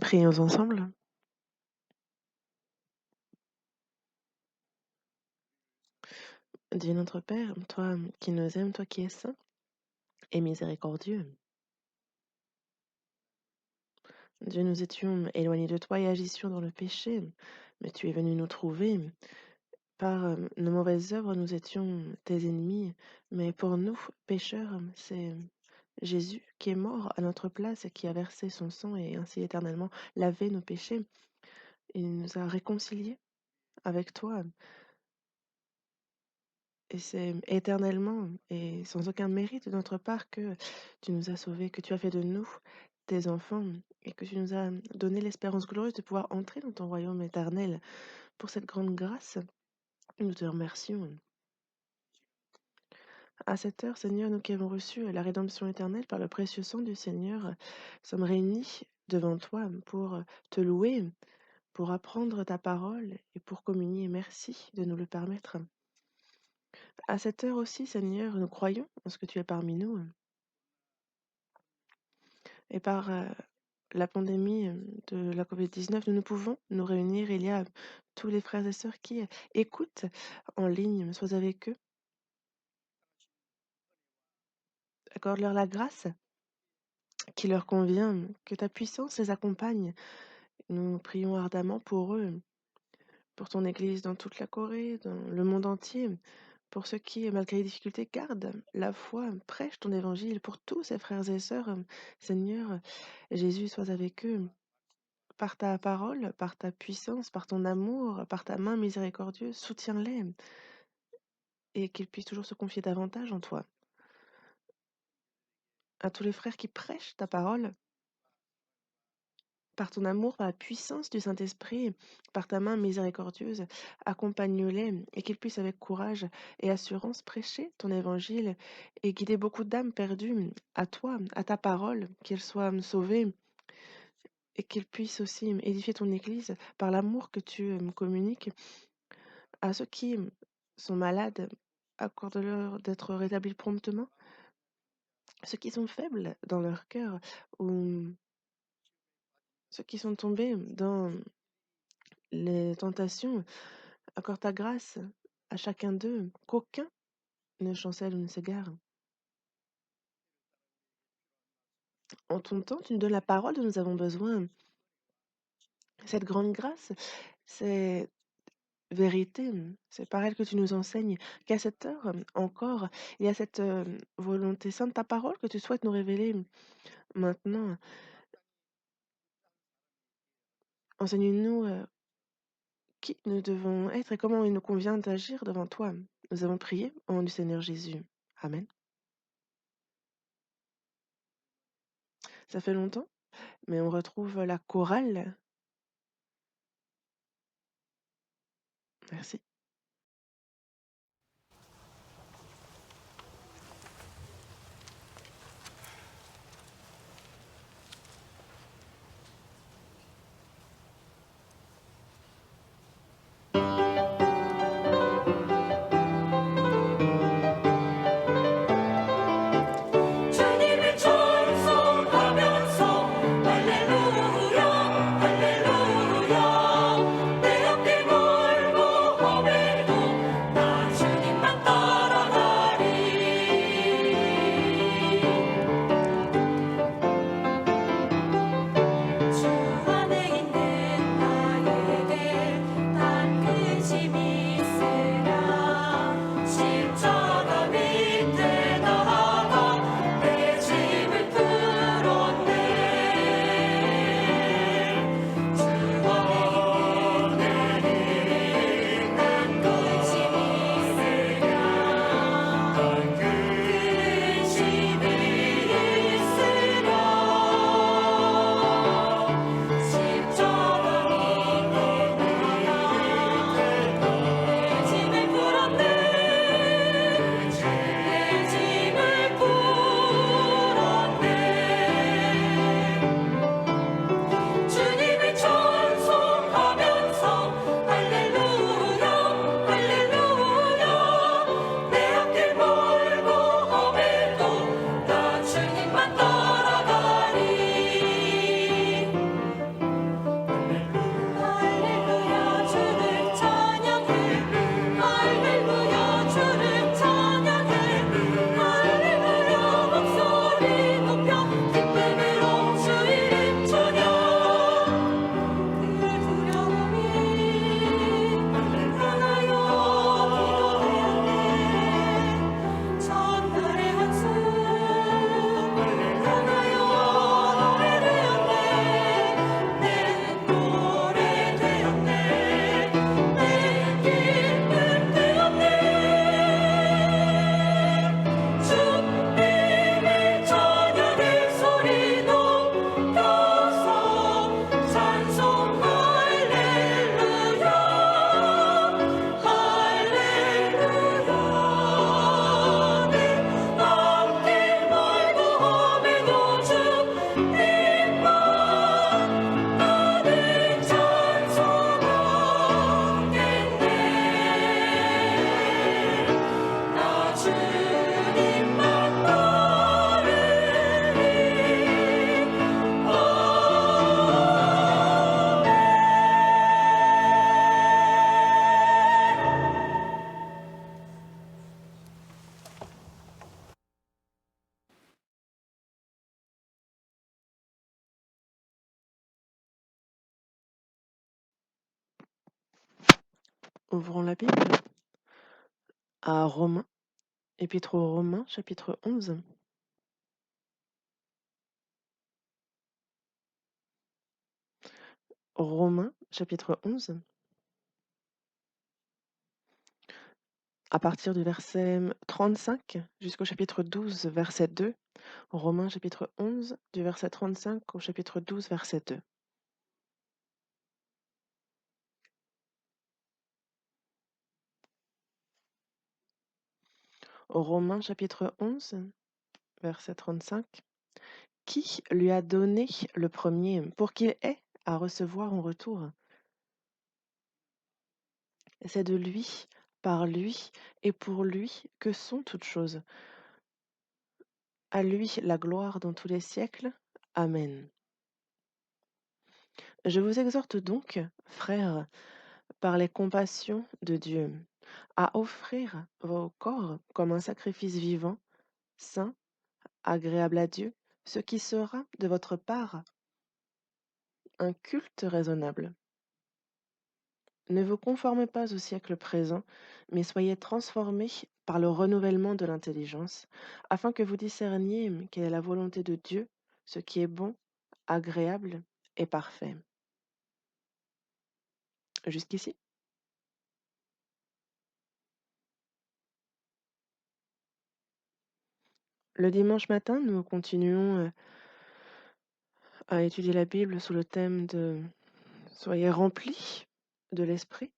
Prions ensemble. Dieu notre Père, toi qui nous aimes, toi qui es saint et miséricordieux. Dieu, nous étions éloignés de toi et agissions dans le péché, mais tu es venu nous trouver. Par nos mauvaises œuvres, nous étions tes ennemis, mais pour nous, pécheurs, c'est Jésus qui est mort à notre place et qui a versé son sang et ainsi éternellement lavé nos péchés. Il nous a réconciliés avec toi. Et c'est éternellement et sans aucun mérite de notre part que tu nous as sauvés, que tu as fait de nous tes enfants et que tu nous as donné l'espérance glorieuse de pouvoir entrer dans ton royaume éternel. Pour cette grande grâce, nous te remercions. À cette heure, Seigneur, nous qui avons reçu la rédemption éternelle par le précieux sang du Seigneur, sommes réunis devant toi pour te louer, pour apprendre ta parole et pour communier. Merci de nous le permettre. À cette heure aussi, Seigneur, nous croyons en ce que tu es parmi nous. Et par la pandémie de la Covid-19, nous ne pouvons nous réunir. Il y a tous les frères et sœurs qui écoutent en ligne. Sois avec eux. Accorde-leur la grâce qui leur convient, que ta puissance les accompagne. Nous prions ardemment pour eux, pour ton Église dans toute la Corée, dans le monde entier, pour ceux qui, malgré les difficultés, gardent la foi, prêchent ton évangile, pour tous ces frères et sœurs, Seigneur, Jésus, sois avec eux. Par ta parole, par ta puissance, par ton amour, par ta main miséricordieuse, soutiens-les et qu'ils puissent toujours se confier davantage en toi. À tous les frères qui prêchent ta parole, par ton amour, par la puissance du Saint-Esprit, par ta main miséricordieuse, accompagne-les et qu'ils puissent avec courage et assurance prêcher ton évangile et guider beaucoup d'âmes perdues à toi, à ta parole, qu'elles soient sauvées et qu'ils puissent aussi édifier ton Église par l'amour que tu communiques à ceux qui sont malades. Accorde-leur d'être rétablis promptement. Ceux qui sont faibles dans leur cœur ou ceux qui sont tombés dans les tentations, accorde ta grâce à chacun d'eux, qu'aucun ne chancelle ou ne s'égare. En ton temps, tu nous donnes la parole dont nous avons besoin. Cette grande grâce, c'est vérité, c'est par elle que tu nous enseignes qu'à cette heure encore, il y a cette volonté sainte de ta parole que tu souhaites nous révéler maintenant. Enseigne-nous qui nous devons être et comment il nous convient d'agir devant toi. Nous avons prié au nom du Seigneur Jésus. Amen. Ça fait longtemps, mais on retrouve la chorale. Merci. 주님을 찬송하면서 할렐루야 할렐루야 내 어깨 걸고 Ouvrons la Bible à Romains, épître aux Romains, chapitre 11. Romains, chapitre 11, à partir du verset 35 jusqu'au chapitre 12, verset 2. Romains, chapitre 11, du verset 35 au chapitre 12, verset 2. Romains, chapitre 11, verset 35. Qui lui a donné le premier pour qu'il ait à recevoir en retour? C'est de lui, par lui et pour lui que sont toutes choses. À lui la gloire dans tous les siècles. Amen. Je vous exhorte donc, frères, par les compassions de Dieu, à offrir vos corps comme un sacrifice vivant, saint, agréable à Dieu, ce qui sera de votre part un culte raisonnable. Ne vous conformez pas au siècle présent, mais soyez transformés par le renouvellement de l'intelligence, afin que vous discerniez quelle est la volonté de Dieu, ce qui est bon, agréable et parfait. Jusqu'ici? Le dimanche matin, nous continuons à étudier la Bible sous le thème de Soyez remplis de l'Esprit.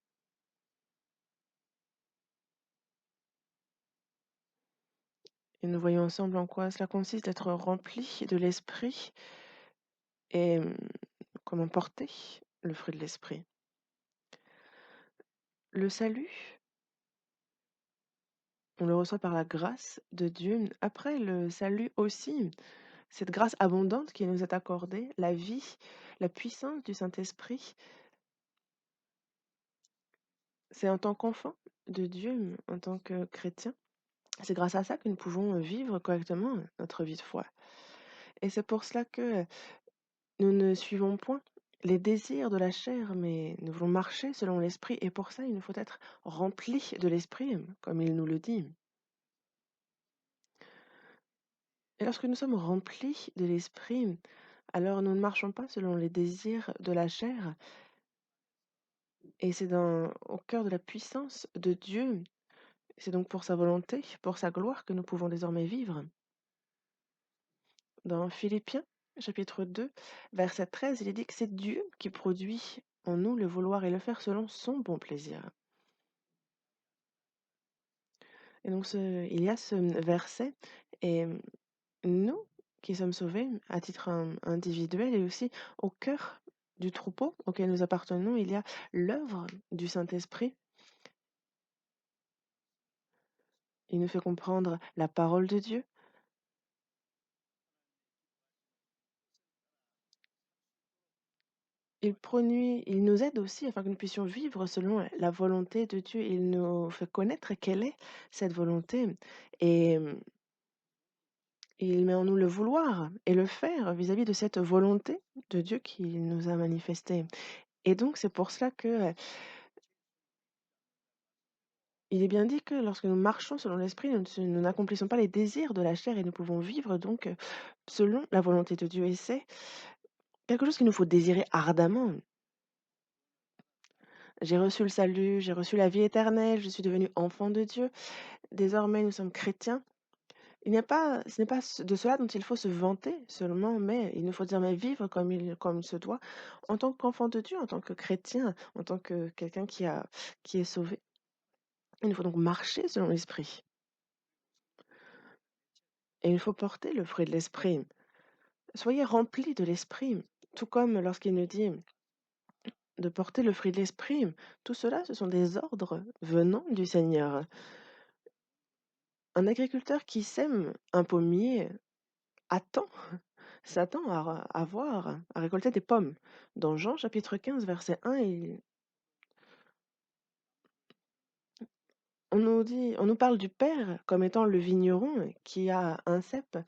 Et nous voyons ensemble en quoi cela consiste d'être rempli de l'Esprit et comment porter le fruit de l'Esprit. Le salut, on le reçoit par la grâce de Dieu. Après le salut aussi, cette grâce abondante qui nous est accordée, la vie, la puissance du Saint-Esprit, c'est en tant qu'enfant de Dieu, en tant que chrétien. C'est grâce à ça que nous pouvons vivre correctement notre vie de foi. Et c'est pour cela que nous ne suivons point les désirs de la chair, mais nous voulons marcher selon l'Esprit. Et pour ça, il nous faut être remplis de l'Esprit, comme il nous le dit. Et lorsque nous sommes remplis de l'Esprit, alors nous ne marchons pas selon les désirs de la chair. Et c'est au cœur de la puissance de Dieu. C'est donc pour sa volonté, pour sa gloire que nous pouvons désormais vivre. Dans Philippiens, chapitre 2, verset 13, il est dit que c'est Dieu qui produit en nous le vouloir et le faire selon son bon plaisir. Et donc il y a ce verset et nous qui sommes sauvés à titre individuel et aussi au cœur du troupeau auquel nous appartenons, il y a l'œuvre du Saint-Esprit. Il nous fait comprendre la parole de Dieu. Il nous aide aussi afin que nous puissions vivre selon la volonté de Dieu. Il nous fait connaître quelle est cette volonté et il met en nous le vouloir et le faire vis-à-vis de cette volonté de Dieu qu'il nous a manifestée. Et donc c'est pour cela que, il est bien dit que lorsque nous marchons selon l'Esprit, nous n'accomplissons pas les désirs de la chair et nous pouvons vivre donc, selon la volonté de Dieu et c'est quelque chose qu'il nous faut désirer ardemment. J'ai reçu le salut, j'ai reçu la vie éternelle, je suis devenu enfant de Dieu. Désormais, nous sommes chrétiens. Ce n'est pas de cela dont il faut se vanter seulement, mais il nous faut désormais vivre comme il se doit, en tant qu'enfant de Dieu, en tant que chrétien, en tant que quelqu'un qui est sauvé. Il nous faut donc marcher selon l'Esprit et il faut porter le fruit de l'Esprit. Soyez remplis de l'Esprit, tout comme lorsqu'il nous dit de porter le fruit de l'Esprit. Tout cela, ce sont des ordres venant du Seigneur. Un agriculteur qui sème un pommier attend s'attend à récolter des pommes. Dans Jean chapitre 15, verset 1, on nous parle du Père comme étant le vigneron qui a un cep,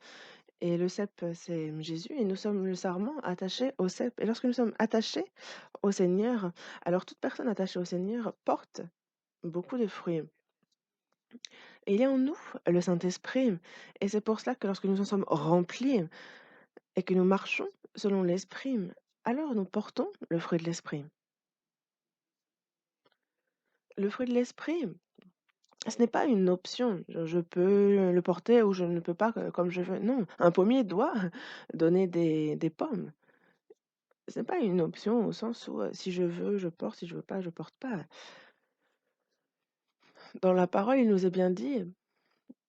et le cep, c'est Jésus, et nous sommes le sarment attaché au cep. Et lorsque nous sommes attachés au Seigneur, alors toute personne attachée au Seigneur porte beaucoup de fruits. Et il y a en nous le Saint-Esprit et c'est pour cela que lorsque nous en sommes remplis et que nous marchons selon l'Esprit, alors nous portons le fruit de l'Esprit. Le fruit de l'Esprit, ce n'est pas une option, je peux le porter ou je ne peux pas, comme je veux. Non, un pommier doit donner des pommes. Ce n'est pas une option au sens où, si je veux, je porte, si je veux pas, je porte pas. Dans la parole, il nous est bien dit,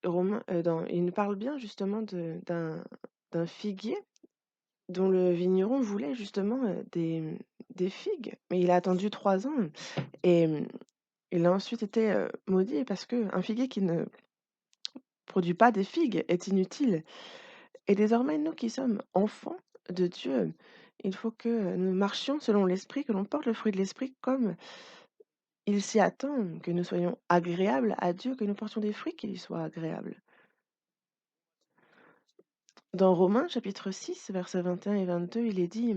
il nous parle bien justement d'un figuier dont le vigneron voulait justement, des figues, mais il a attendu 3 ans et il a ensuite été, maudit parce qu'un figuier qui ne produit pas des figues est inutile. Et désormais, nous qui sommes enfants de Dieu, il faut que nous marchions selon l'Esprit, que l'on porte le fruit de l'Esprit comme il s'y attend, que nous soyons agréables à Dieu, que nous portions des fruits qui lui soient agréables. Dans Romains chapitre 6, versets 21 et 22, il est dit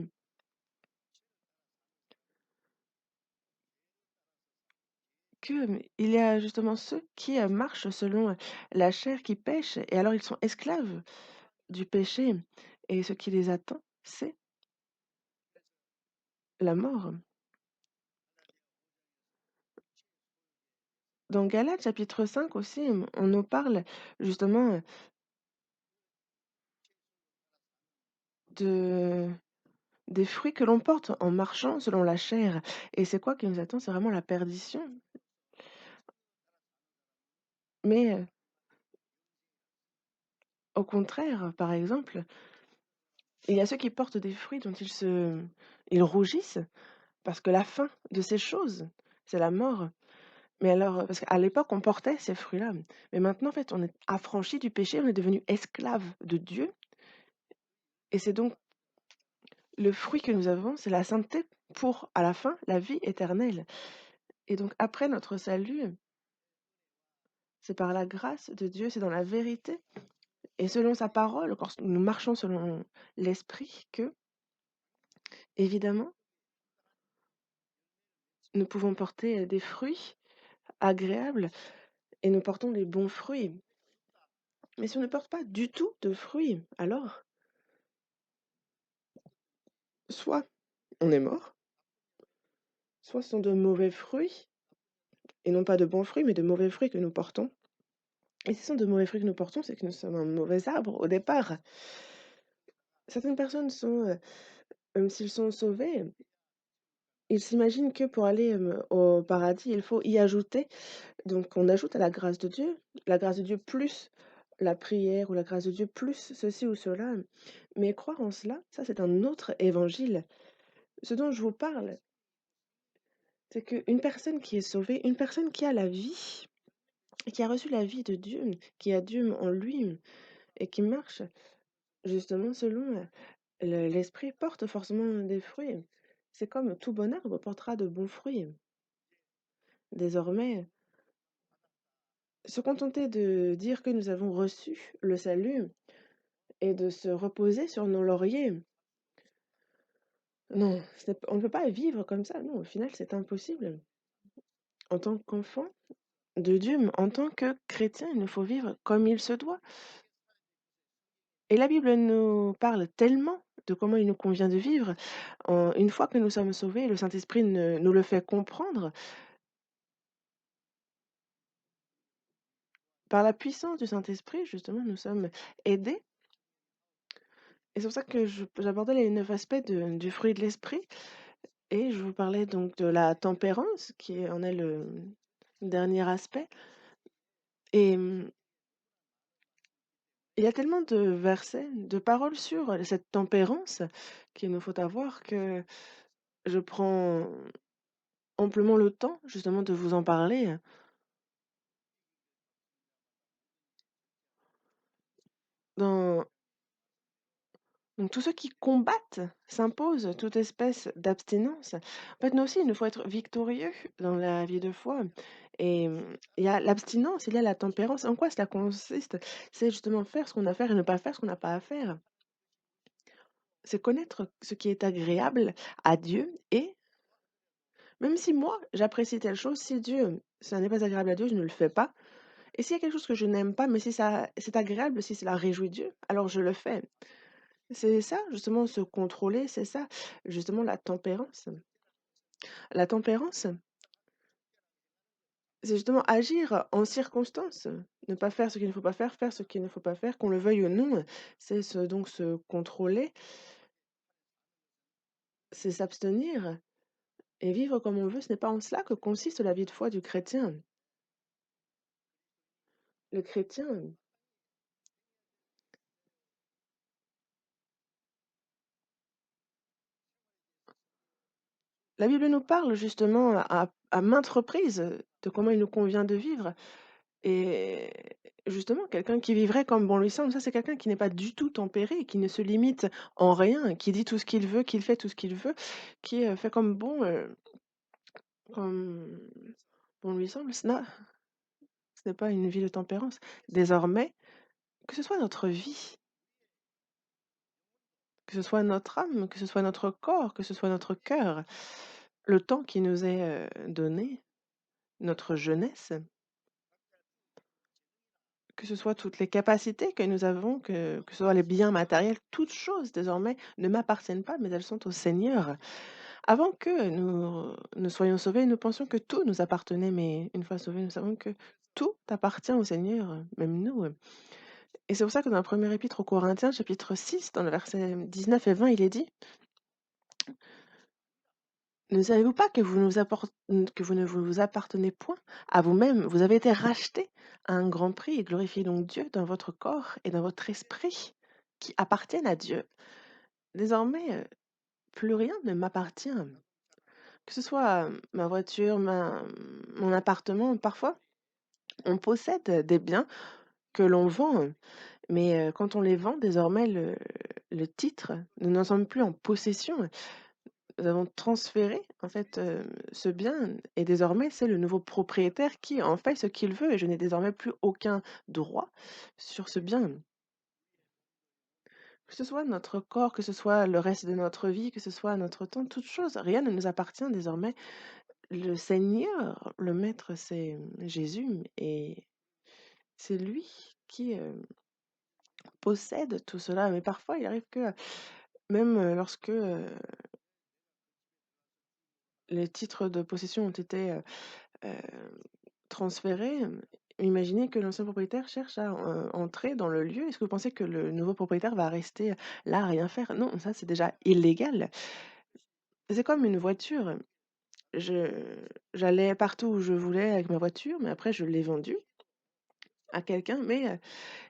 que il y a justement ceux qui marchent selon la chair, qui pêchent, et alors ils sont esclaves du péché, et ce qui les attend, c'est la mort. Dans Galates chapitre 5 aussi, on nous parle justement de des fruits que l'on porte en marchant selon la chair. Et c'est quoi qui nous attend? C'est vraiment la perdition. Mais au contraire, par exemple, il y a ceux qui portent des fruits dont ils rougissent parce que la fin de ces choses, c'est la mort. Mais alors, parce qu'à l'époque, on portait ces fruits-là. Mais maintenant, en fait, on est affranchi du péché, on est devenu esclave de Dieu. Et c'est donc le fruit que nous avons, c'est la sainteté pour, à la fin, la vie éternelle. Et donc, après notre salut, c'est par la grâce de Dieu, c'est dans la vérité et selon sa parole, quand nous marchons selon l'Esprit que, évidemment, nous pouvons porter, des fruits agréables et nous portons les bons fruits. Mais si on ne porte pas du tout de fruits, alors soit on est mort, soit ce sont de mauvais fruits et non pas de bons fruits, mais de mauvais fruits que nous portons. Et si ce sont de mauvais fruits que nous portons, c'est que nous sommes un mauvais arbre au départ. Certaines personnes sont, même s'ils sont sauvés, ils s'imaginent que pour aller, au paradis, il faut y ajouter. Donc on ajoute à la grâce de Dieu plus la prière ou la grâce de Dieu plus ceci ou cela. Mais croire en cela, ça c'est un autre évangile. Ce dont je vous parle, c'est qu'une personne qui est sauvée, une personne qui a la vie, qui a reçu la vie de Dieu, qui a Dieu en lui et qui marche justement selon l'esprit, porte forcément des fruits. C'est comme tout bon arbre portera de bons fruits. Désormais, se contenter de dire que nous avons reçu le salut et de se reposer sur nos lauriers. Non, on ne peut pas vivre comme ça, non, au final, c'est impossible. En tant qu'enfant de Dieu, mais en tant que chrétien, il nous faut vivre comme il se doit. Et la Bible nous parle tellement de comment il nous convient de vivre. Une fois que nous sommes sauvés, le Saint-Esprit nous le fait comprendre. Par la puissance du Saint-Esprit, justement, nous sommes aidés. Et c'est pour ça que j'abordais les 9 aspects du fruit de l'Esprit. Et je vous parlais donc de la tempérance, en est le dernier aspect. Et il y a tellement de versets, de paroles sur cette tempérance qu'il nous faut avoir que je prends amplement le temps justement de vous en parler. Dans Donc tous ceux qui combattent s'imposent toute espèce d'abstinence. En fait, nous aussi, il nous faut être victorieux dans la vie de foi. Et il y a l'abstinence, il y a la tempérance. En quoi cela consiste? C'est justement faire ce qu'on a à faire et ne pas faire ce qu'on n'a pas à faire. C'est connaître ce qui est agréable à Dieu et même si moi, j'apprécie telle chose, si Dieu Ça n'est pas agréable à Dieu, je ne le fais pas. Et s'il y a quelque chose que je n'aime pas, mais si ça c'est agréable, si cela réjouit Dieu, alors je le fais. C'est ça, justement, se contrôler, c'est ça, justement, la tempérance. La tempérance, c'est justement agir en circonstance, ne pas faire ce qu'il ne faut pas faire, faire ce qu'il ne faut pas faire, qu'on le veuille ou non. C'est se contrôler, c'est s'abstenir et vivre comme on veut. Ce n'est pas en cela que consiste la vie de foi du chrétien. Le chrétien, la Bible nous parle justement à maintes reprises, de comment il nous convient de vivre. Et justement, quelqu'un qui vivrait comme bon lui semble, ça c'est quelqu'un qui n'est pas du tout tempéré, qui ne se limite en rien, qui dit tout ce qu'il veut, qu'il fait tout ce qu'il veut, qui, fait comme bon lui semble. Ce n'est pas une vie de tempérance. Désormais, que ce soit notre vie, que ce soit notre âme, que ce soit notre corps, que ce soit notre cœur, le temps qui nous est, donné, notre jeunesse, que ce soit toutes les capacités que nous avons, que ce soit les biens matériels, toutes choses désormais ne m'appartiennent pas, mais elles sont au Seigneur. Avant que nous ne soyons sauvés, nous pensions que tout nous appartenait, mais une fois sauvés, nous savons que tout appartient au Seigneur, même nous. Et c'est pour ça que dans la première épître aux Corinthiens, chapitre 6, dans le verset 19 et 20, il est dit: «Ne savez-vous pas que que vous ne vous appartenez point à vous-même? Vous avez été rachetés à un grand prix et glorifiez donc Dieu dans votre corps et dans votre esprit qui appartiennent à Dieu». Désormais, plus rien ne m'appartient. Que ce soit, ma voiture, mon appartement, parfois on possède des biens que l'on vend, mais quand on les vend désormais le titre, nous n'en sommes plus en possession. Nous avons transféré en fait, ce bien et désormais c'est le nouveau propriétaire qui en fait ce qu'il veut et je n'ai désormais plus aucun droit sur ce bien. Que ce soit notre corps, que ce soit le reste de notre vie, que ce soit notre temps, toute chose, rien ne nous appartient désormais. Le Seigneur, le maître, c'est Jésus et c'est lui qui, possède tout cela. Mais parfois il arrive que même, lorsque, les titres de possession ont été, heu transféré, imaginez que l'ancien propriétaire cherche à, entrer dans le lieu. Est-ce que vous pensez que le nouveau propriétaire va rester là à rien faire? Non, ça c'est déjà illégal. C'est comme une voiture. Je J'allais partout où je voulais avec ma voiture, mais après je l'ai vendue à quelqu'un, mais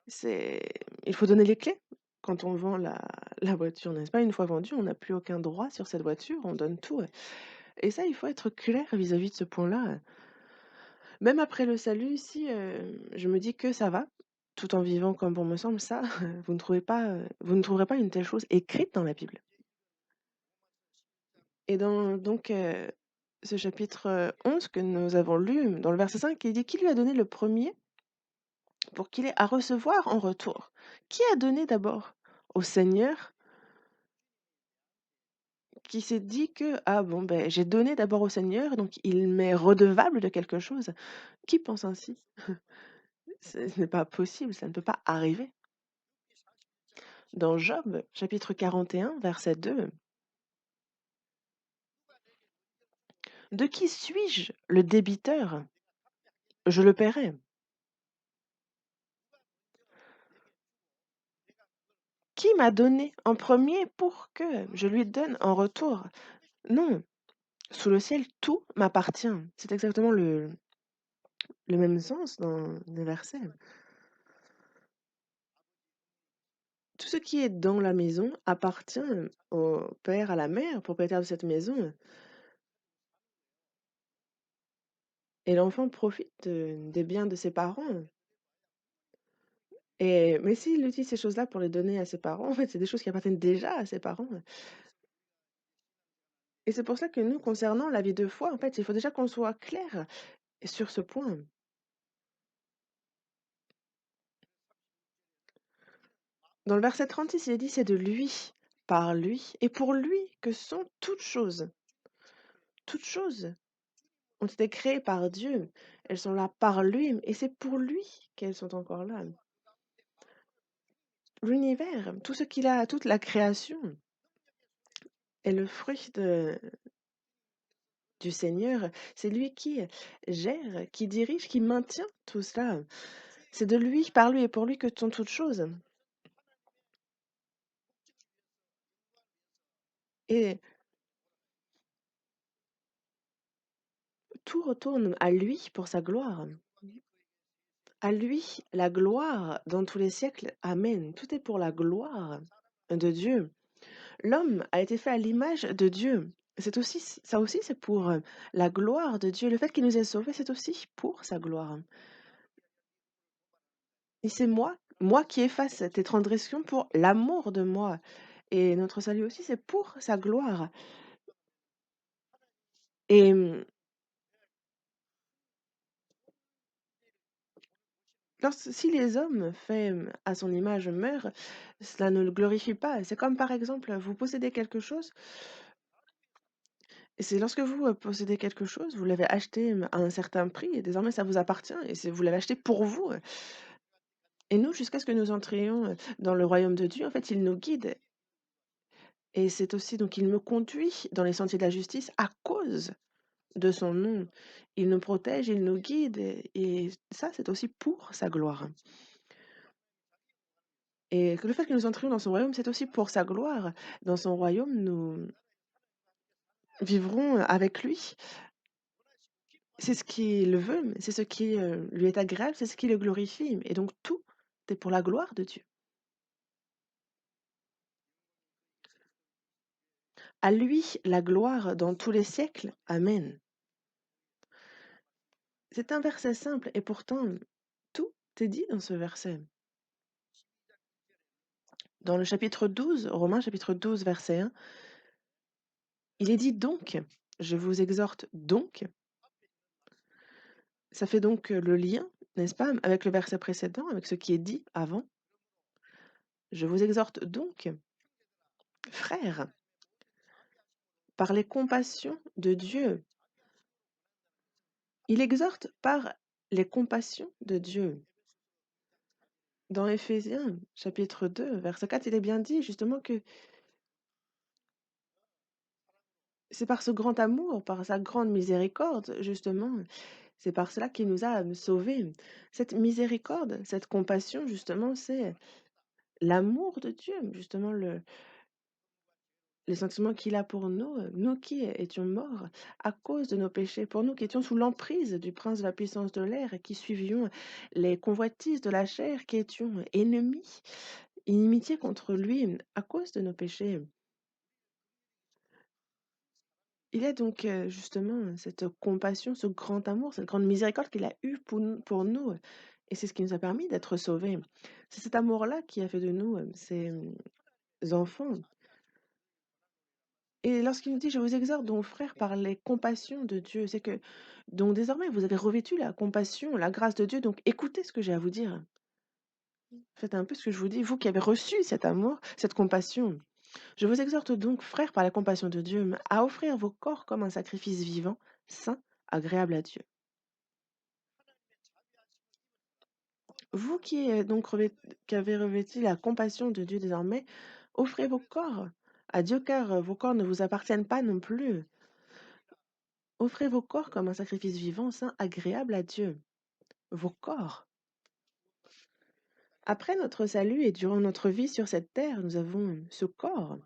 c'est il faut donner les clés quand on vend la voiture, n'est-ce pas? Une fois vendue, on n'a plus aucun droit sur cette voiture, on donne tout, et ça, il faut être clair vis-à-vis de ce point-là. Même après le salut, si, je me dis que ça va, tout en vivant comme bon me semble, ça, vous ne trouverez pas une telle chose écrite dans la Bible. Et dans donc ce chapitre, 11 que nous avons lu, dans le verset 5, il dit: «Qui lui a donné le premier pour qu'il ait à recevoir en retour?» Qui a donné d'abord? Au Seigneur qui s'est dit que: «Ah bon, ben j'ai donné d'abord au Seigneur, donc il m'est redevable de quelque chose». Qui pense ainsi? Ce n'est pas possible, ça ne peut pas arriver. Dans Job, chapitre 41, verset 2, «De qui suis-je le débiteur? Je le paierai. Qui m'a donné en premier pour que je lui donne en retour? Non, sous le ciel, tout m'appartient». C'est exactement le même sens dans les versets. Tout ce qui est dans la maison appartient au père, à la mère, propriétaire de cette maison, et l'enfant profite, des biens de ses parents. Et mais s'il utilise ces choses-là pour les donner à ses parents, en fait, c'est des choses qui appartiennent déjà à ses parents. Et c'est pour ça que nous, concernant la vie de foi, en fait, il faut déjà qu'on soit clair sur ce point. Dans le verset 36, il est dit: «C'est de lui, par lui et pour lui que sont toutes choses». Toutes choses ont été créées par Dieu elles sont là par lui et c'est pour lui qu'elles sont encore là. L'univers, tout ce qu'il a, toute la création est le fruit du Seigneur. C'est lui qui gère, qui dirige, qui maintient tout cela. C'est de lui, par lui et pour lui que sont toutes choses. Et tout retourne à lui pour sa gloire. À lui la gloire dans tous les siècles. Amen. Tout est pour la gloire de Dieu. L'homme a été fait à l'image de Dieu. C'est aussi, ça aussi, c'est pour la gloire de Dieu. Le fait qu'il nous ait sauvés, c'est aussi pour sa gloire. Et c'est moi qui efface tes transgressions pour l'amour de moi. Et notre salut aussi, c'est pour sa gloire. Et si les hommes faits à son image meurent, cela ne le glorifie pas. C'est comme par exemple, vous possédez quelque chose, et c'est lorsque vous possédez quelque chose, vous l'avez acheté à un certain prix, et désormais ça vous appartient, et vous l'avez acheté pour vous. Et nous, jusqu'à ce que nous entrions dans le royaume de Dieu, en fait, il nous guide. Et c'est aussi, donc, il me conduit dans les sentiers de la justice à cause de son nom. Il nous protège, il nous guide, et ça, c'est aussi pour sa gloire. Et que le fait que nous entrions dans son royaume, c'est aussi pour sa gloire. Dans son royaume, nous vivrons avec lui. C'est ce qu'il veut, c'est ce qui lui est agréable, c'est ce qui le glorifie. Et donc tout est pour la gloire de Dieu. À lui la gloire dans tous les siècles. Amen. C'est un verset simple et pourtant tout est dit dans ce verset. Dans le chapitre 12, Romains chapitre 12, verset 1, il est dit donc, je vous exhorte donc, ça fait donc le lien, n'est-ce pas, avec le verset précédent, avec ce qui est dit avant. Je vous exhorte donc, frères, par les compassions de Dieu. Il exhorte par les compassions de Dieu. Dans Éphésiens chapitre 2, verset 4, il est bien dit justement que c'est par ce grand amour, par sa grande miséricorde, justement, c'est par cela qu'il nous a sauvés. Cette miséricorde, cette compassion, justement, c'est l'amour de Dieu, justement, les sentiments qu'il a pour nous, nous qui étions morts à cause de nos péchés, pour nous qui étions sous l'emprise du prince de la puissance de l'air et qui suivions les convoitises de la chair, qui étions ennemis, inimitié contre lui à cause de nos péchés. Il y a donc justement cette compassion, ce grand amour, cette grande miséricorde qu'il a eue pour nous, et c'est ce qui nous a permis d'être sauvés. C'est cet amour-là qui a fait de nous ses enfants. Et lorsqu'il nous dit: «Je vous exhorte donc frères par les compassions de Dieu», c'est que donc désormais vous avez revêtu la compassion, la grâce de Dieu, donc écoutez ce que j'ai à vous dire. Faites un peu ce que je vous dis, vous qui avez reçu cet amour, cette compassion. Je vous exhorte donc, frères, par la compassion de Dieu, à offrir vos corps comme un sacrifice vivant, saint, agréable à Dieu. Vous qui, qui avez revêtu la compassion de Dieu désormais, offrez vos corps à Dieu, car vos corps ne vous appartiennent pas non plus. Offrez vos corps comme un sacrifice vivant, saint, agréable à Dieu. Vos corps. Après notre salut et durant notre vie sur cette terre, nous avons ce corps.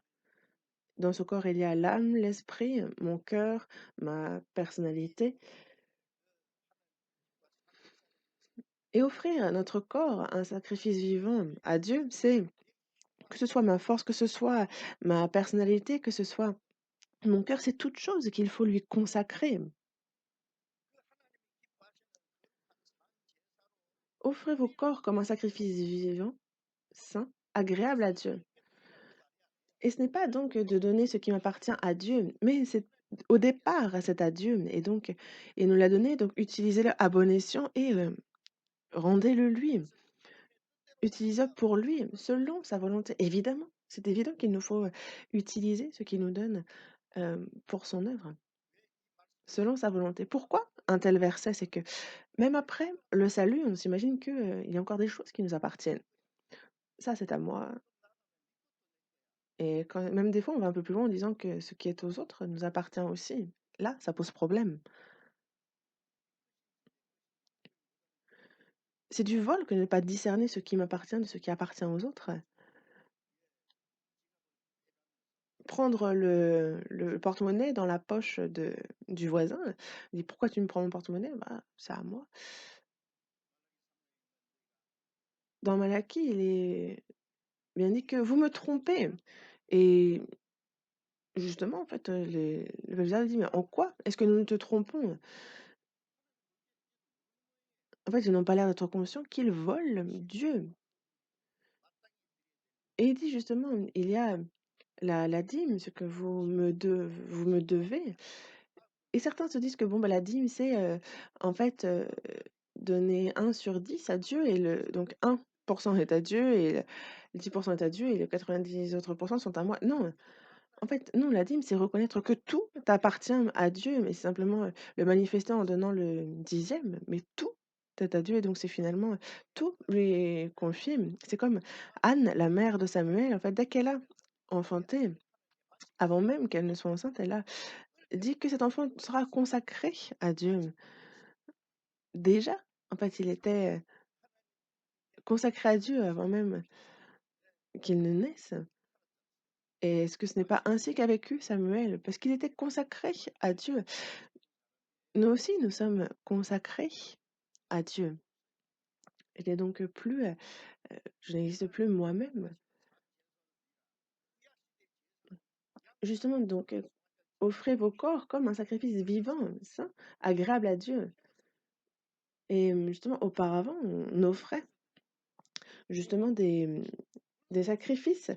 Dans ce corps, il y a l'âme, l'esprit, mon cœur, ma personnalité. Et offrir notre corps un sacrifice vivant à Dieu, c'est que ce soit ma force, que ce soit ma personnalité, que ce soit mon cœur, c'est toute chose qu'il faut lui consacrer. Offrez vos corps comme un sacrifice vivant, saint, agréable à Dieu. Et ce n'est pas donc de donner ce qui m'appartient à Dieu, mais c'est au départ, c'est à Dieu. Et donc, il nous l'a donné, donc utilisez-le à bon escient et rendez-le lui. Utilisez-le pour lui, selon sa volonté. Évidemment, c'est évident qu'il nous faut utiliser ce qu'il nous donne pour son œuvre, selon sa volonté. Pourquoi? un tel verset, c'est que même après le salut, on s'imagine que, il y a encore des choses qui nous appartiennent. Ça, c'est à moi et quand même des fois, on va un peu plus loin en disant que ce qui est aux autres nous appartient aussi. Là, ça pose problème. C'est du vol que de ne pas discerner ce qui m'appartient de ce qui appartient aux autres. Prendre le porte-monnaie dans la poche du voisin, il dit: «Pourquoi tu me prends mon porte-monnaie?» «Bah, c'est à moi». Dans Malachie, il est bien dit que: «Vous me trompez» et justement, en fait, le Belzébuth dit: «Mais en quoi est-ce que nous nous te trompons?» En fait, ils n'ont pas l'air d'être conscients qu'ils volent Dieu et il dit justement: «Il y a la dîme, ce que vous me devez». Et certains se disent que bon, bah, la dîme, c'est, en fait, donner 1/10 à Dieu et le donc 1% est à Dieu et le 10% est à Dieu et les 90 autres pourcents sont à moi. Non, en fait, non, la dîme, c'est reconnaître que tout appartient à Dieu, mais c'est simplement, le manifester en donnant le dixième, mais tout est à Dieu et donc c'est finalement, tout lui est confié. C'est comme Anne, la mère de Samuel, en fait, dès qu'elle a enfanté, avant même qu'elle ne soit enceinte, elle a dit que cet enfant sera consacré à Dieu. Déjà, en fait, il était, consacré à Dieu avant même qu'il ne naisse et est-ce que ce n'est pas ainsi qu'a vécu Samuel? Parce qu'il était consacré à Dieu. Nous aussi, nous sommes consacrés à Dieu. Il n'est donc plus, je n'existe plus moi-même. Justement, donc, offrez vos corps comme un sacrifice vivant, saint, agréable à Dieu et justement, auparavant, on offrait justement des sacrifices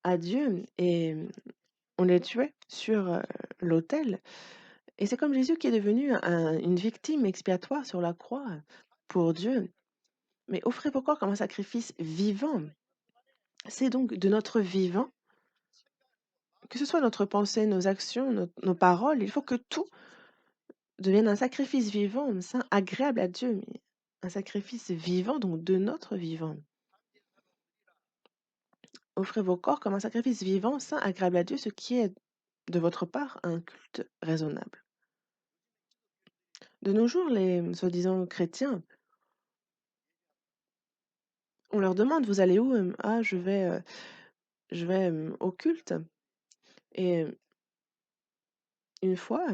à Dieu et on les tuait sur, l'autel et c'est comme Jésus qui est devenu une victime expiatoire sur la croix pour Dieu. Mais offrez vos corps comme un sacrifice vivant. C'est donc de notre vivant, que ce soit notre pensée, nos actions, nos paroles, il faut que tout devienne un sacrifice vivant, saint, agréable à Dieu, mais un sacrifice vivant, donc de notre vivant. Offrez vos corps comme un sacrifice vivant, saint, agréable à Dieu, ce qui est de votre part un culte raisonnable. De nos jours, les soi-disant chrétiens, on leur demande: «Vous allez où?» «Ah, je vais, au culte» et une fois,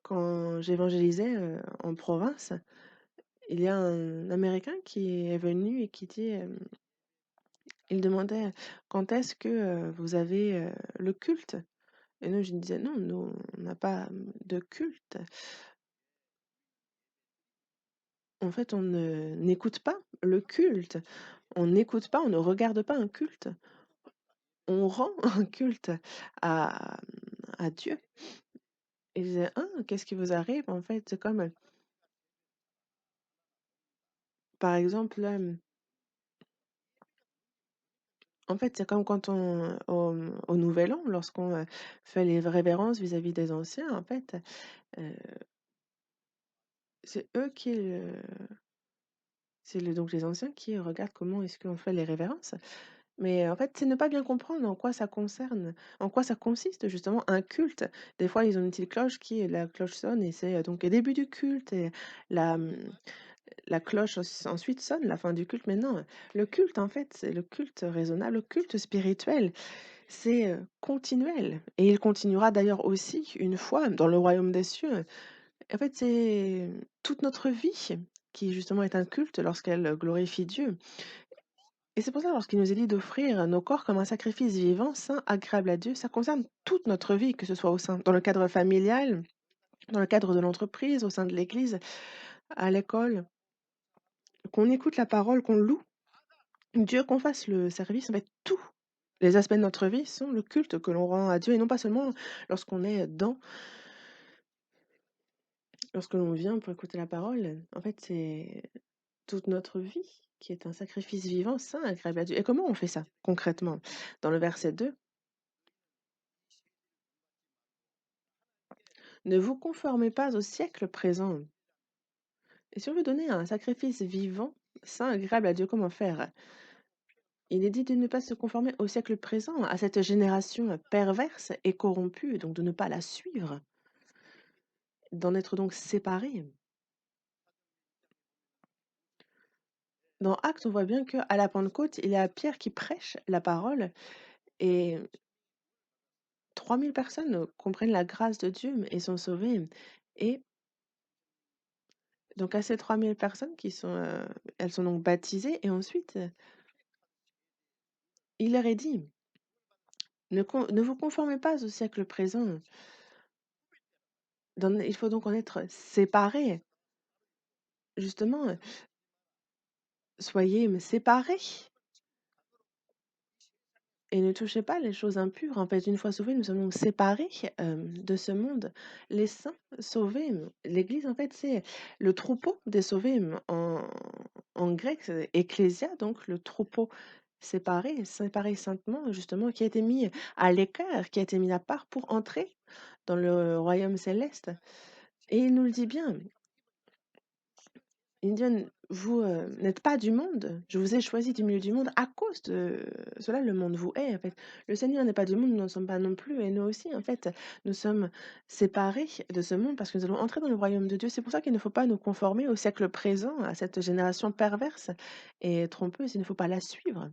quand j'évangélisais, en province, il y a un Américain qui est venu et qui dit, il demandait: «Quand est-ce que, vous avez, le culte?» et nous, je lui disais: «Non, nous, on n'a pas, de culte. En fait, on ne n'écoute pas le culte. On n'écoute pas, on ne regarde pas un culte. On rend un culte à Dieu». Et je disais: «Hein, qu'est-ce qui vous arrive?» En fait, c'est comme, par exemple, en fait, c'est comme quand on au nouvel an, lorsqu'on, fait les révérences vis-à-vis des anciens, en fait, heu, c'est eux qui, c'est donc les anciens qui regardent comment est-ce qu'on fait les révérences. Mais en fait, c'est ne pas bien comprendre en quoi ça concerne, en quoi ça consiste justement un culte. Des fois, ils ont une petite cloche qui la cloche sonne et c'est, donc le début du culte et la, la cloche ensuite sonne, la fin du culte. Mais non, le culte en fait, c'est le culte raisonnable, le culte spirituel, c'est, continuel et il continuera d'ailleurs aussi une fois dans le royaume des cieux. En fait, c'est toute notre vie qui justement est un culte lorsqu'elle glorifie Dieu. Et c'est pour ça, lorsqu'il nous est dit d'offrir nos corps comme un sacrifice vivant, saint, agréable à Dieu, ça concerne toute notre vie, que ce soit au sein dans le cadre familial, dans le cadre de l'entreprise, au sein de l'église, à l'école, qu'on écoute la parole, qu'on loue Dieu, qu'on fasse le service, en fait, tous les aspects de notre vie sont le culte que l'on rend à Dieu et non pas seulement lorsqu'on est dans lorsque l'on vient pour écouter la parole. En fait, c'est toute notre vie qui est un sacrifice vivant, saint, agréable à Dieu. Et comment on fait ça concrètement? Dans le verset 2. Ne vous conformez pas au siècle présent. Et si on veut donner un sacrifice vivant, saint, agréable à Dieu, comment faire? Il est dit de ne pas se conformer au siècle présent, à cette génération perverse et corrompue, donc de ne pas la suivre, d'en être donc séparé. Dans Actes, on voit bien qu'à la Pentecôte, il y a Pierre qui prêche la parole et 3000 personnes comprennent la grâce de Dieu et sont sauvées. Et donc à ces 3000 personnes qui sont, elles sont donc baptisées et ensuite, il leur est dit: «Ne vous conformez pas au siècle présent, il faut donc en être séparés, justement, soyez séparés et ne touchez pas les choses impures». En fait, une fois sauvés, nous sommes donc séparés, de ce monde. Les saints sauvés, l'Église, en fait, c'est le troupeau des sauvés, en grec, c'est ecclésia, donc le troupeau séparé saintement, justement, qui a été mis à l'écart, qui a été mis à part pour entrer dans le royaume céleste. Et il nous le dit bien. Il dit: «Vous, n'êtes pas du monde, je vous ai choisi du milieu du monde, à cause de cela le monde vous hait», en fait. Le Seigneur n'est pas du monde, nous n'en sommes pas non plus et nous aussi, en fait, nous sommes séparés de ce monde parce que nous allons entrer dans le royaume de Dieu. C'est pour ça qu'il ne faut pas nous conformer au siècle présent, à cette génération perverse et trompeuse, il ne faut pas la suivre.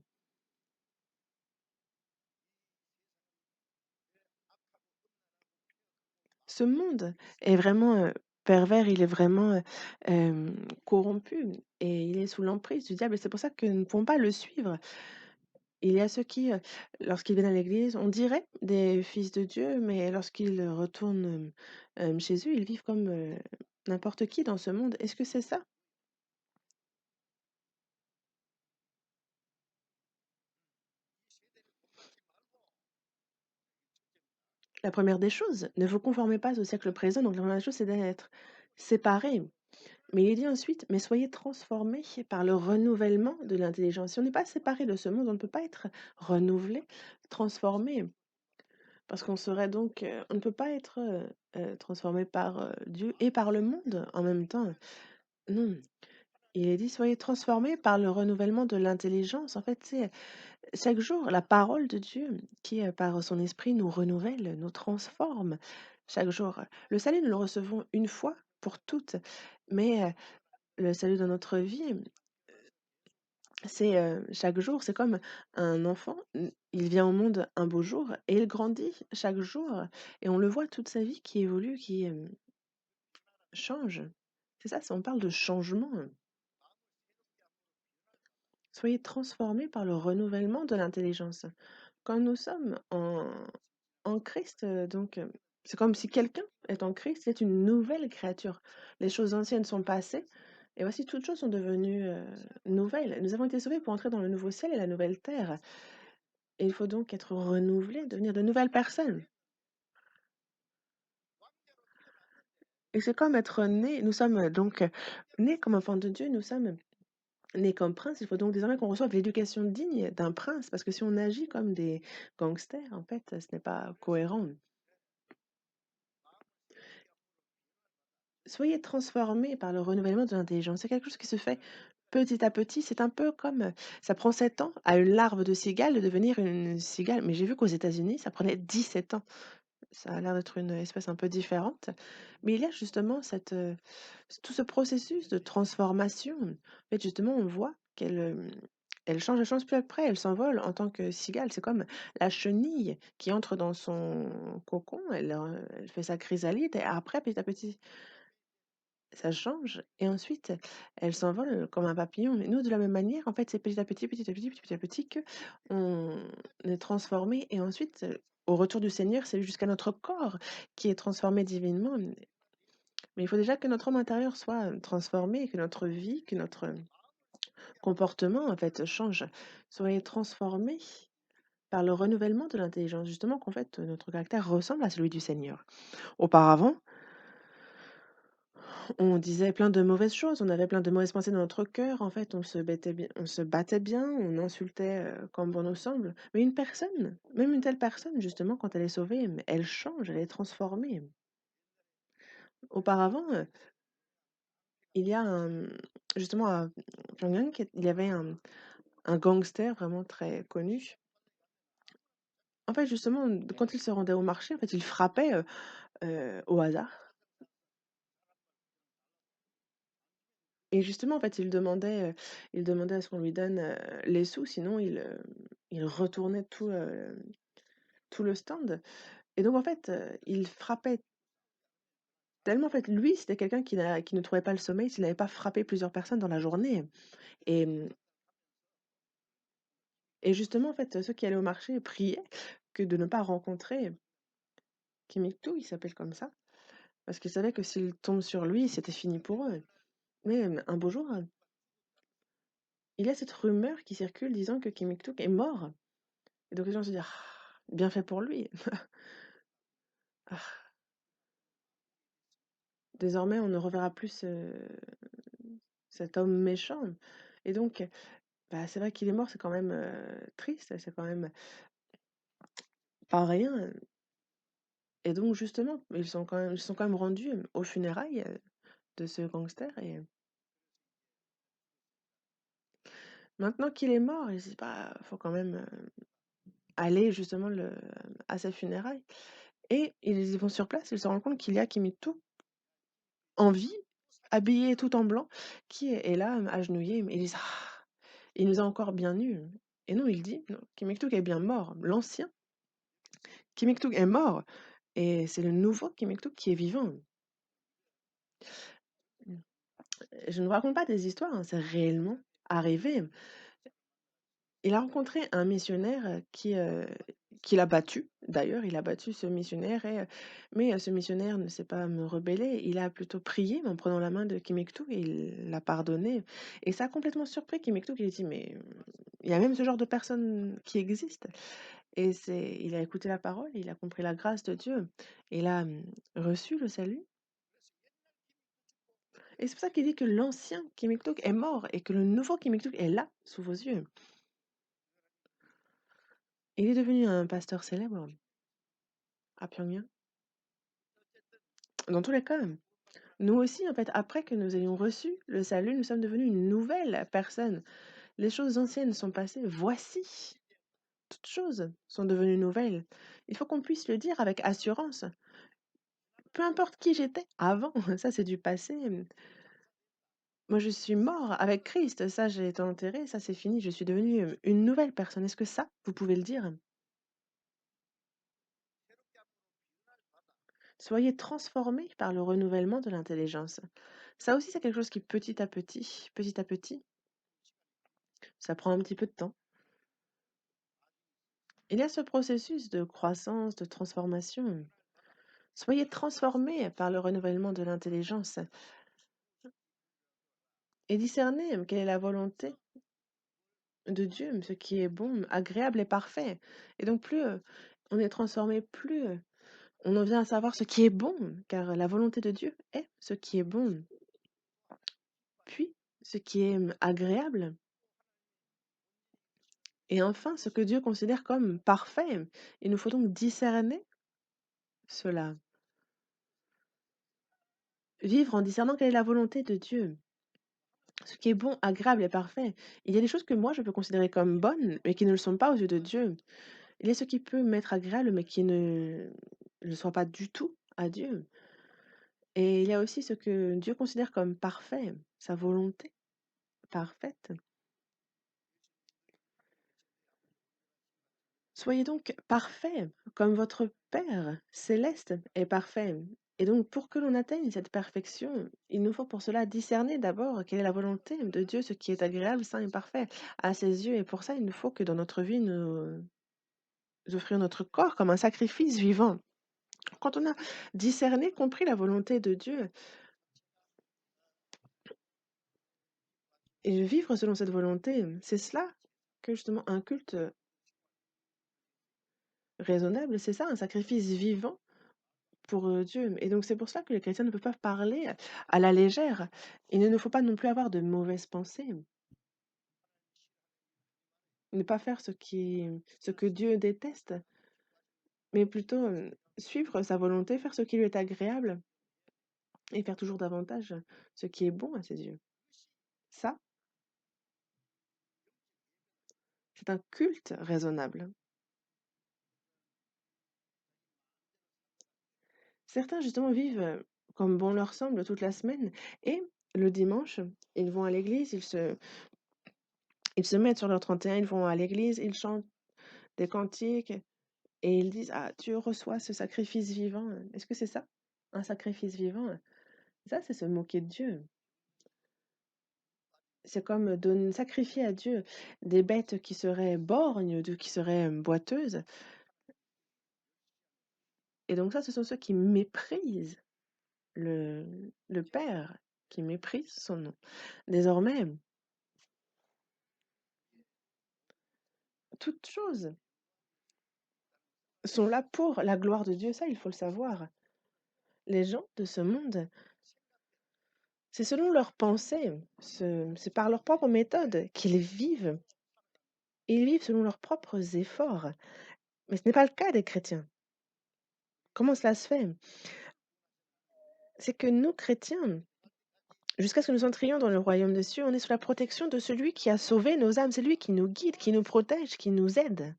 Ce monde est vraiment, pervers, il est vraiment, corrompu et il est sous l'emprise du diable et c'est pour ça que nous ne pouvons pas le suivre. Il y a ceux qui, lorsqu'ils viennent à l'église, on dirait des fils de Dieu, mais lorsqu'ils retournent, chez eux, ils vivent comme, n'importe qui dans ce monde. Est-ce que c'est ça? La première des choses, ne vous conformez pas au siècle présent, donc la première des choses, c'est d'être séparés. Mais il dit ensuite: «Mais soyez transformés par le renouvellement de l'intelligence». Si on n'est pas séparés de ce monde, on ne peut pas être renouvelé, transformé, parce qu'on serait donc, on ne peut pas être, transformé par, Dieu et par le monde en même temps. Non. Il est dit: «Soyez transformés par le renouvellement de l'intelligence». En fait, c'est chaque jour la parole de Dieu qui, par son esprit nous renouvelle, nous transforme chaque jour. Le salut, nous le recevons une fois pour toutes, mais, le salut dans notre vie, c'est, chaque jour, c'est comme un enfant, il vient au monde un beau jour et il grandit chaque jour et on le voit toute sa vie qui évolue, qui, change. C'est ça, on parle de changement. Soyez transformés par le renouvellement de l'intelligence. Quand nous sommes en Christ, donc, c'est comme si quelqu'un est en Christ, c'est une nouvelle créature. Les choses anciennes sont passées et voici toutes choses sont devenues, nouvelles. Nous avons été sauvés pour entrer dans le nouveau ciel et la nouvelle terre et il faut donc être renouvelés, devenir de nouvelles personnes et c'est comme être nés, nous sommes, donc, nés comme enfants de Dieu, nous sommes nés comme princes. Il faut donc désormais qu'on reçoive l'éducation digne d'un prince parce que si on agit comme des gangsters, en fait, ce n'est pas cohérent. Soyez transformés par le renouvellement de l'intelligence. C'est quelque chose qui se fait petit à petit. C'est un peu comme, ça prend 7 ans à une larve de cigale de devenir une cigale. Mais j'ai vu qu'aux États-Unis, ça prenait 17 ans. Ça a l'air d'être une espèce un peu différente. Mais il y a justement tout ce processus de transformation. En fait, justement, on voit elle change peu après, elle s'envole en tant que cigale. C'est comme la chenille qui entre dans son cocon, elle fait sa chrysalide et après, petit à petit ça change et ensuite, elle s'envole comme un papillon. Mais nous, de la même manière, en fait, c'est petit à petit, petit à petit, petit à petit qu'on est transformé et ensuite, au retour du Seigneur, c'est jusqu'à notre corps qui est transformé divinement. Mais il faut déjà que notre homme intérieur soit, transformé, que notre vie, que notre comportement, en fait, change. Soyez transformés par le renouvellement de l'intelligence, justement qu'en fait, notre caractère ressemble à celui du Seigneur. Auparavant, on disait plein de mauvaises choses, on avait plein de mauvaises pensées dans notre cœur, en fait, on se battait bien, on insultait, comme bon nous semble. Mais une personne, même une telle personne justement quand elle est sauvée, elle change, elle est transformée. Auparavant, il y a justement à Pyongyang, il y avait un gangster vraiment très connu. En fait, justement, quand il se rendait au marché, en fait, il frappait, au hasard et justement, en fait, il demandait à ce qu'on lui donne, les sous, sinon il retournait tout le stand et donc en fait, il frappait tellement, en fait, lui, c'était quelqu'un qui ne trouvait pas le sommeil s'il n'avait pas frappé plusieurs personnes dans la journée et et justement, en fait, ceux qui allaient au marché priaient que de ne pas rencontrer Kim Il-sung, il s'appelle comme ça, parce qu'ils savaient que s'ils tombent sur lui, c'était fini pour eux. Mais, un beau jour, il y a cette rumeur qui circule disant que Kim Il-sung est mort et donc les gens se disent: «Ah, bien fait pour lui. Ah, désormais on ne reverra plus cet homme méchant» et donc, bah, c'est vrai qu'il est mort, c'est quand même, triste, c'est quand même pas rien et donc justement, ils se sont quand même rendus, aux funérailles, de ce gangster et maintenant qu'il est mort, ils se disent: «Bah, faut quand même, aller justement à ses funérailles» et ils vont sur place, ils se rendent compte qu'il y a Kim Il-sung en vie, habillé tout en blanc, qui est là, agenouillé, mais ils disent: «Ah, il nous a encore bien eus» et non, il dit: «Non, Kim Il-sung est bien mort. L'ancien Kim Il-sung est mort et c'est le nouveau Kim Il-sung qui est vivant». Mmh. Je ne vous raconte pas des histoires, hein, c'est réellement arrivé. Il a rencontré un missionnaire, qui l'a battu. D'ailleurs, il a battu ce missionnaire mais ce missionnaire ne s'est pas, rebellé. Il a plutôt prié en prenant la main de Kim Il-sung et il l'a pardonné et ça a complètement surpris Kim Il-sung. Il a dit: «Mais, il y a même ce genre de personnes qui existent» et il a écouté la parole, il a compris la grâce de Dieu. Il a, reçu le salut et c'est pour ça qu'il dit que l'ancien Kim Il-sung est mort et que le nouveau Kim Il-sung est là, sous vos yeux. Il est devenu un pasteur célèbre à Pyongyang. Dans tous les cas, nous aussi, en fait, après que nous ayons reçu le salut, nous sommes devenus une nouvelle personne. Les choses anciennes sont passées, voici, toutes choses sont devenues nouvelles. Il faut qu'on puisse le dire avec assurance. Peu importe qui j'étais avant, ça c'est du passé. Moi je suis mort avec Christ, ça j'ai été enterré, ça c'est fini, je suis devenue une nouvelle personne. Est-ce que ça, vous pouvez le dire? Soyez transformés par le renouvellement de l'intelligence. Ça aussi, c'est quelque chose qui petit à petit, ça prend un petit peu de temps. Il y a ce processus de croissance, de transformation. Soyez transformés par le renouvellement de l'intelligence et discernez quelle est la volonté de Dieu, ce qui est bon, agréable et parfait. Et donc plus on est transformé, plus on en vient à savoir ce qui est bon, car la volonté de Dieu est ce qui est bon, puis ce qui est agréable, et enfin ce que Dieu considère comme parfait. Il nous faut donc discerner cela, vivre en discernant quelle est la volonté de Dieu. Ce qui est bon, agréable et parfait. Il y a des choses que moi je peux considérer comme bonnes, mais qui ne le sont pas aux yeux de Dieu. Il y a ce qui peut m'être agréable, mais qui ne le soit pas du tout à Dieu. Et il y a aussi ce que Dieu considère comme parfait, sa volonté parfaite. Soyez donc parfaits, comme votre Père céleste est parfait. Et donc, pour que l'on atteigne cette perfection, il nous faut pour cela discerner d'abord quelle est la volonté de Dieu, ce qui est agréable, saint et parfait à ses yeux. Et pour ça, il nous faut que dans notre vie, nous offrir notre corps comme un sacrifice vivant. Quand on a discerné, compris la volonté de Dieu et vivre selon cette volonté, c'est cela que justement un culte raisonnable, c'est ça, un sacrifice vivant pour Dieu. Et donc c'est pour cela que les chrétiens ne peuvent pas parler à la légère. Il ne nous faut pas non plus avoir de mauvaises pensées, ne pas faire ce que Dieu déteste, mais plutôt suivre sa volonté, faire ce qui lui est agréable et faire toujours davantage ce qui est bon à ses yeux. Ça, c'est un culte raisonnable. Certains justement vivent, comme bon leur semble toute la semaine et le dimanche, ils vont à l'église, ils se mettent sur leur 31, ils vont à l'église, ils chantent des cantiques et ils disent: «Ah, Dieu reçoit ce sacrifice vivant». Est-ce que c'est ça? Un sacrifice vivant? Ça, c'est se moquer de Dieu. C'est comme sacrifier à Dieu des bêtes qui seraient borgnes, qui seraient boiteuses. Et donc ça, ce sont ceux qui méprisent le Père, qui méprisent son nom. Désormais, toutes choses sont là pour la gloire de Dieu, ça, il faut le savoir. Les gens de ce monde, c'est selon leurs pensées, c'est par leur propre méthode qu'ils vivent. Ils vivent selon leurs propres efforts. Mais ce n'est pas le cas des chrétiens. Comment cela se fait? C'est que nous, chrétiens, jusqu'à ce que nous entrions dans le royaume des cieux, on est sous la protection de celui qui a sauvé nos âmes. C'est lui qui nous guide, qui nous protège, qui nous aide.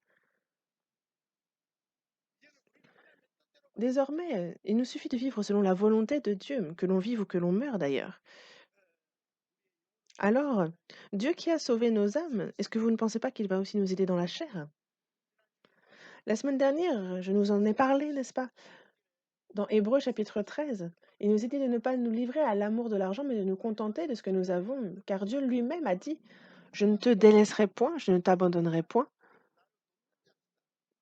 Désormais, il nous suffit de vivre selon la volonté de Dieu, que l'on vive ou que l'on meure d'ailleurs. Alors, Dieu qui a sauvé nos âmes, est-ce que vous ne pensez pas qu'il va aussi nous aider dans la chair? La semaine dernière, je nous en ai parlé, n'est-ce pas? Dans Hébreux chapitre 13, il nous est dit de ne pas nous livrer à l'amour de l'argent, mais de nous contenter de ce que nous avons, car Dieu lui-même a dit, je ne te délaisserai point, je ne t'abandonnerai point.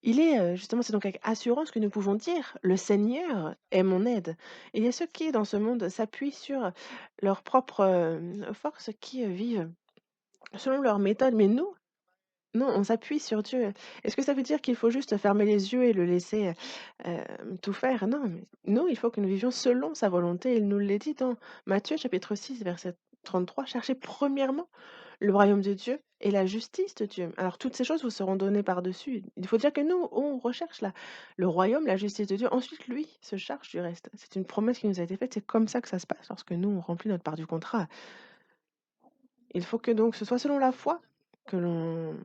Justement, c'est donc avec assurance que nous pouvons dire: «Le Seigneur est mon aide». Il y a ceux qui, dans ce monde, s'appuient sur leur propre, force, qui, vivent selon leur méthode, mais nous, non, on s'appuie sur Dieu. Est-ce que ça veut dire qu'il faut juste fermer les yeux et le laisser, tout faire? Non, mais nous, il faut que nous vivions selon sa volonté. Il nous l'est dit dans Matthieu chapitre 6 verset 33: «Cherchez premièrement le royaume de Dieu et la justice de Dieu. Alors toutes ces choses vous seront données par-dessus». Il faut dire que nous, on recherche le royaume, la justice de Dieu. Ensuite, lui se charge du reste. C'est une promesse qui nous a été faite. C'est comme ça que ça se passe lorsque nous, on remplit notre part du contrat. Il faut que donc ce soit selon la foi que l'on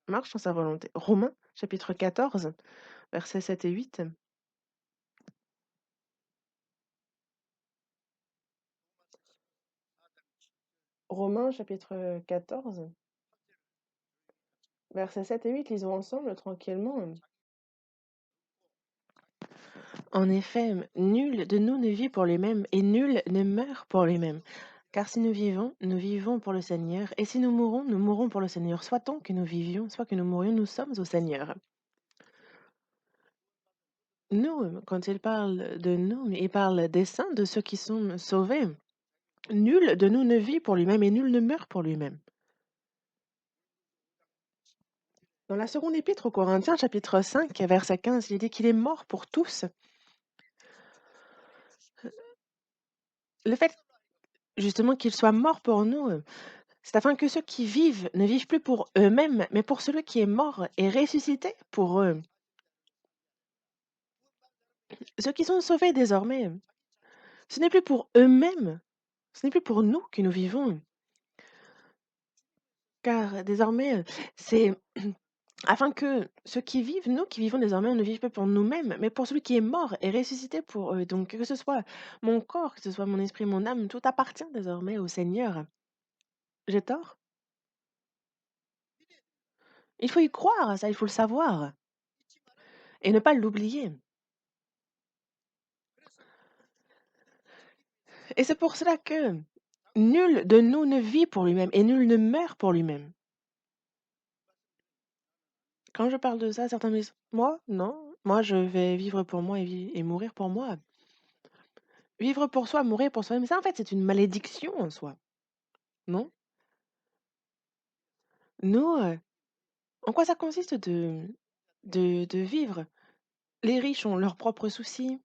marche dans sa volonté. Romains chapitre 14 versets 7 et 8. Romains chapitre 14 versets 7 et 8, lisons ensemble tranquillement. En effet, nul de nous ne vit pour lui-même et nul ne meurt pour lui-même. Car si nous vivons pour le Seigneur, et si nous mourrons pour le Seigneur. Soit que nous vivions, soit que nous mourions, nous sommes au Seigneur. Nous, quand il parle de nous, il parle des saints, de ceux qui sont sauvés. Nul de nous ne vit pour lui-même et nul ne meurt pour lui-même. Dans la seconde épître aux Corinthiens, chapitre 5, verset 15, il est dit qu'il est mort pour tous. Le fait justement qu'il soit mort pour nous, c'est afin que ceux qui vivent ne vivent plus pour eux-mêmes, mais pour celui qui est mort et ressuscité pour eux. Ceux qui sont sauvés désormais, ce n'est plus pour eux-mêmes, ce n'est plus pour nous que nous vivons, car désormais, c'est afin que ceux qui vivent, nous qui vivons désormais, on ne vive pas pour nous-mêmes, mais pour celui qui est mort et ressuscité pour eux. Donc que ce soit mon corps, que ce soit mon esprit, mon âme, tout appartient désormais au Seigneur. J'ai tort? Il faut y croire à ça, il faut le savoir et ne pas l'oublier. Et c'est pour cela que nul de nous ne vit pour lui-même et nul ne meurt pour lui-même. Quand je parle de ça, certains me disent: «Moi? Non, moi je vais vivre pour moi et mourir pour moi». Vivre pour soi, mourir pour soi-même, ça en fait c'est une malédiction en soi, non? Nous, en quoi ça consiste de vivre? Les riches ont leurs propres soucis,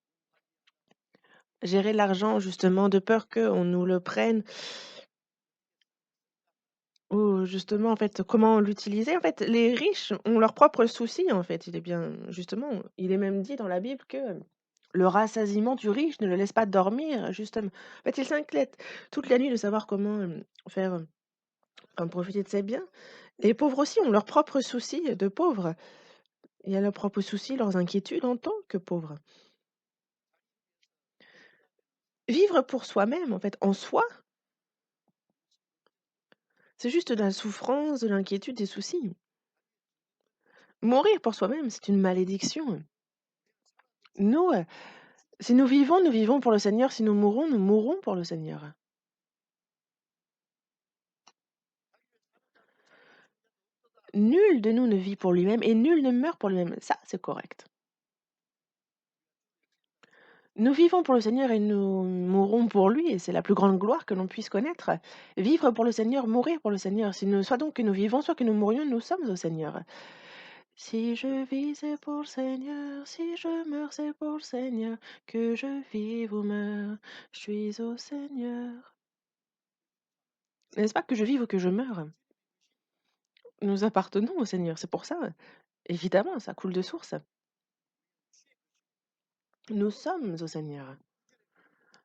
gérer l'argent justement de peur qu'on nous le prenne ou justement en fait comment l'utiliser. En fait, les riches ont leurs propres soucis en fait. Il est bien justement, il est même dit dans la Bible que Le rassasiement du riche ne le laisse pas dormir, justement. En fait, il s'inquiète toute la nuit de savoir comment, faire, profiter de ses biens. Les pauvres aussi ont leurs propres soucis de pauvres. Il y a leurs propres soucis, leurs inquiétudes en tant que pauvres. Vivre pour soi-même, en fait, en soi, c'est juste de la souffrance, de l'inquiétude, des soucis. Mourir pour soi-même, c'est une malédiction. Nous, si nous vivons pour le Seigneur. Si nous mourrons pour le Seigneur. Nul de nous ne vit pour lui-même et nul ne meurt pour lui-même. Ça, c'est correct. Nous vivons pour le Seigneur et nous mourrons pour lui et c'est la plus grande gloire que l'on puisse connaître. Vivre pour le Seigneur, mourir pour le Seigneur. Si nous, soit donc que nous vivons, soit que nous mourions, nous sommes au Seigneur. Si je vis, c'est pour le Seigneur. Si je meurs, c'est pour le Seigneur. Que je vive ou meure, je suis au Seigneur. N'est-ce pas que je vive ou que je meure? Nous appartenons au Seigneur, c'est pour ça. Évidemment, ça coule de source. Nous sommes au Seigneur.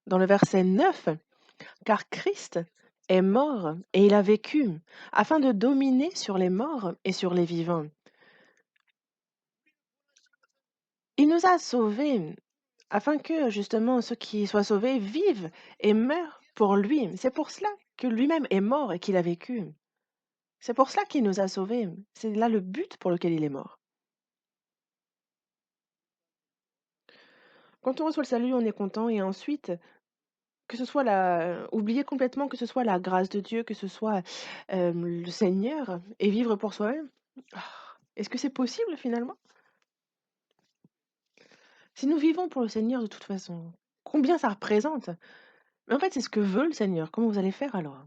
Dans le verset 9, car Christ est mort et il a vécu afin de dominer sur les morts et sur les vivants. Il nous a sauvés afin que justement ceux qui soient sauvés vivent et meurent pour lui. C'est pour cela que lui-même est mort et qu'il a vécu. C'est pour cela qu'il nous a sauvés. C'est là le but pour lequel il est mort. Quand on reçoit le salut, on est content et ensuite, que ce soit oublier complètement que ce soit la grâce de Dieu, que ce soit, le Seigneur et vivre pour soi-même. Ah, est-ce que c'est possible finalement? Si nous vivons pour le Seigneur de toute façon, combien ça représente? Mais en fait, c'est ce que veut le Seigneur. Comment vous allez faire alors?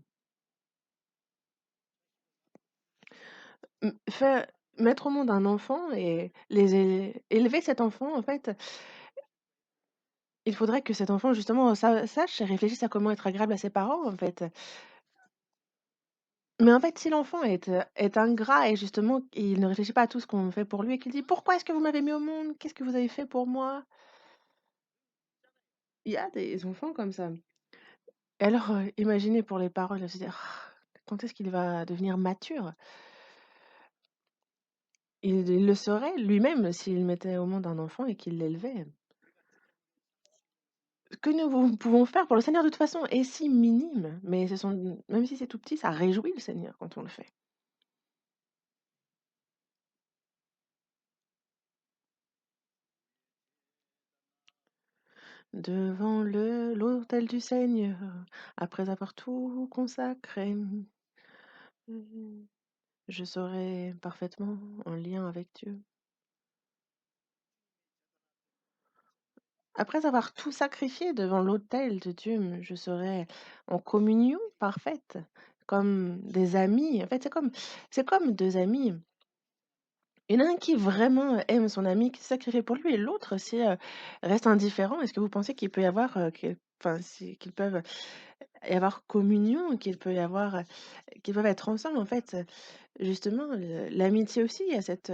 Faire mettre au monde un enfant et les élever cet enfant, en fait, il faudrait que cet enfant justement sache et réfléchisse à comment être agréable à ses parents, en fait. Mais en fait, si l'enfant est ingrat et justement il ne réfléchit pas à tout ce qu'on fait pour lui et qu'il dit: «Pourquoi est-ce que vous m'avez mis au monde? Qu'est-ce que vous avez fait pour moi?» Il y a des enfants comme ça. Et alors, imaginez pour les parents, ils doivent se dire: «Ah, quand est-ce qu'il va devenir mature?» Il le saurait lui-même s'il mettait au monde un enfant et qu'il l'élevait. Ce que nous pouvons faire pour le Seigneur de toute façon est si minime, mais ce sont même si c'est tout petit, ça réjouit le Seigneur quand on le fait. Devant l'autel du Seigneur, après avoir tout consacré, je serai parfaitement en lien avec Dieu. Après avoir tout sacrifié devant l'autel de Dieu, je serai en communion parfaite, comme des amis. En fait, c'est comme 2 amis. Il y en a un qui vraiment aime son ami, qui se sacrifie pour lui et l'autre, reste indifférent. Est-ce que vous pensez qu'il peut y avoir, qu'ils peuvent y avoir communion, qu'ils peuvent être ensemble en fait? Justement, l'amitié aussi, il y a cette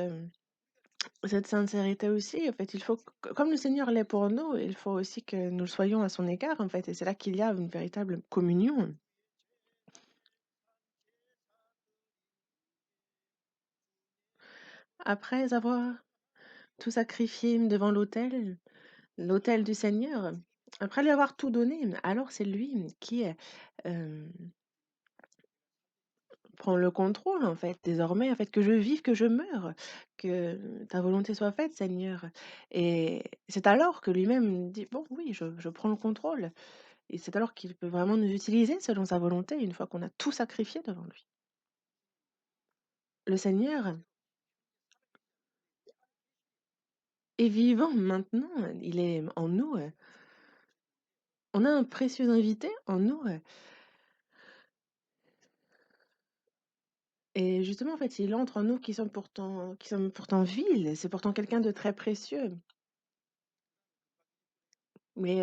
sincérité aussi. En fait, il faut que comme le Seigneur l'est pour nous, il faut aussi que nous le soyons à son égard en fait et c'est là qu'il y a une véritable communion. Après avoir tout sacrifié devant l'autel du Seigneur, après lui avoir tout donné, alors c'est lui qui, hem, prend le contrôle, en fait, désormais, en fait, que je vive, que je meure, que ta volonté soit faite, Seigneur. Et c'est alors que lui-même dit: «Bon, oui, je prends le contrôle» et c'est alors qu'il peut vraiment nous utiliser selon sa volonté, une fois qu'on a tout sacrifié devant lui. Le Seigneur est vivant maintenant, il est en nous, on a un précieux invité en nous, et justement, en fait, il entre en nous qui sommes pourtant vils, c'est pourtant quelqu'un de très précieux. Mais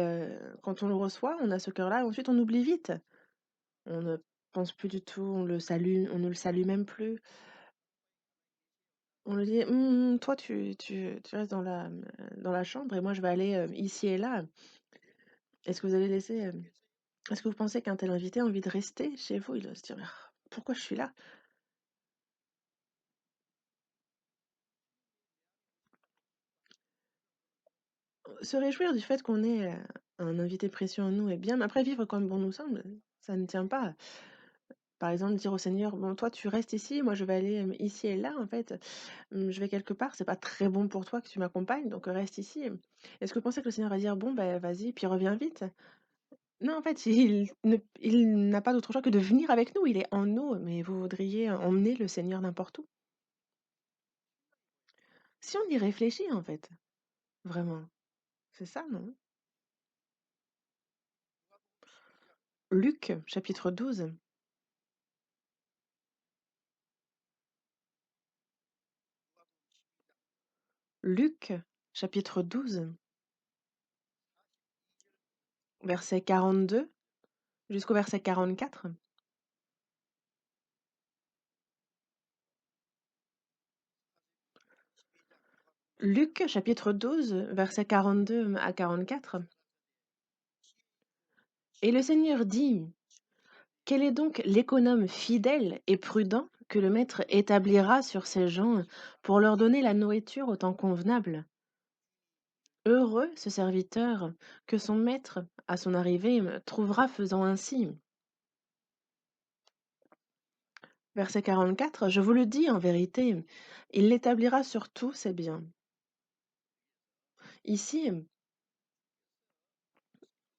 quand on le reçoit, on a ce cœur-là et ensuite on oublie vite. On ne pense plus du tout, on ne le salue même plus. On lui dit: toi tu restes dans la chambre et moi je vais aller, ici et là. Est-ce que vous allez laisser, est-ce que vous pensez qu'un tel invité a envie de rester chez vous?» Il doit se dire: «Mais pourquoi je suis là?» Se réjouir du fait qu'on ait, un invité précieux en nous est bien, mais après vivre comme bon nous semble, ça ne tient pas. Par exemple, dire au Seigneur: «Bon, toi, tu restes ici, moi, je vais aller, ici et là, en fait, je vais quelque part, c'est pas très bon pour toi que tu m'accompagnes, donc reste ici». Est-ce que vous pensez que le Seigneur va dire: «Bon, ben, vas-y, puis reviens vite»? Non, en fait, il n'a pas d'autre choix que de venir avec nous, il est en nous, mais vous voudriez emmener le Seigneur n'importe où? Si on y réfléchit, en fait, vraiment, c'est ça, non? Luc, chapitre 12. Luc, chapitre 12, verset 42 jusqu'au verset 44. Luc, chapitre 12, verset 42 à 44. Et le Seigneur dit: quel est donc l'économe fidèle et prudent que le maître établira sur ses gens pour leur donner la nourriture au temps convenable? Heureux ce serviteur que son maître, à son arrivée, trouvera faisant ainsi. Verset 44. Je vous le dis en vérité, il l'établira sur tous ses biens. Ici,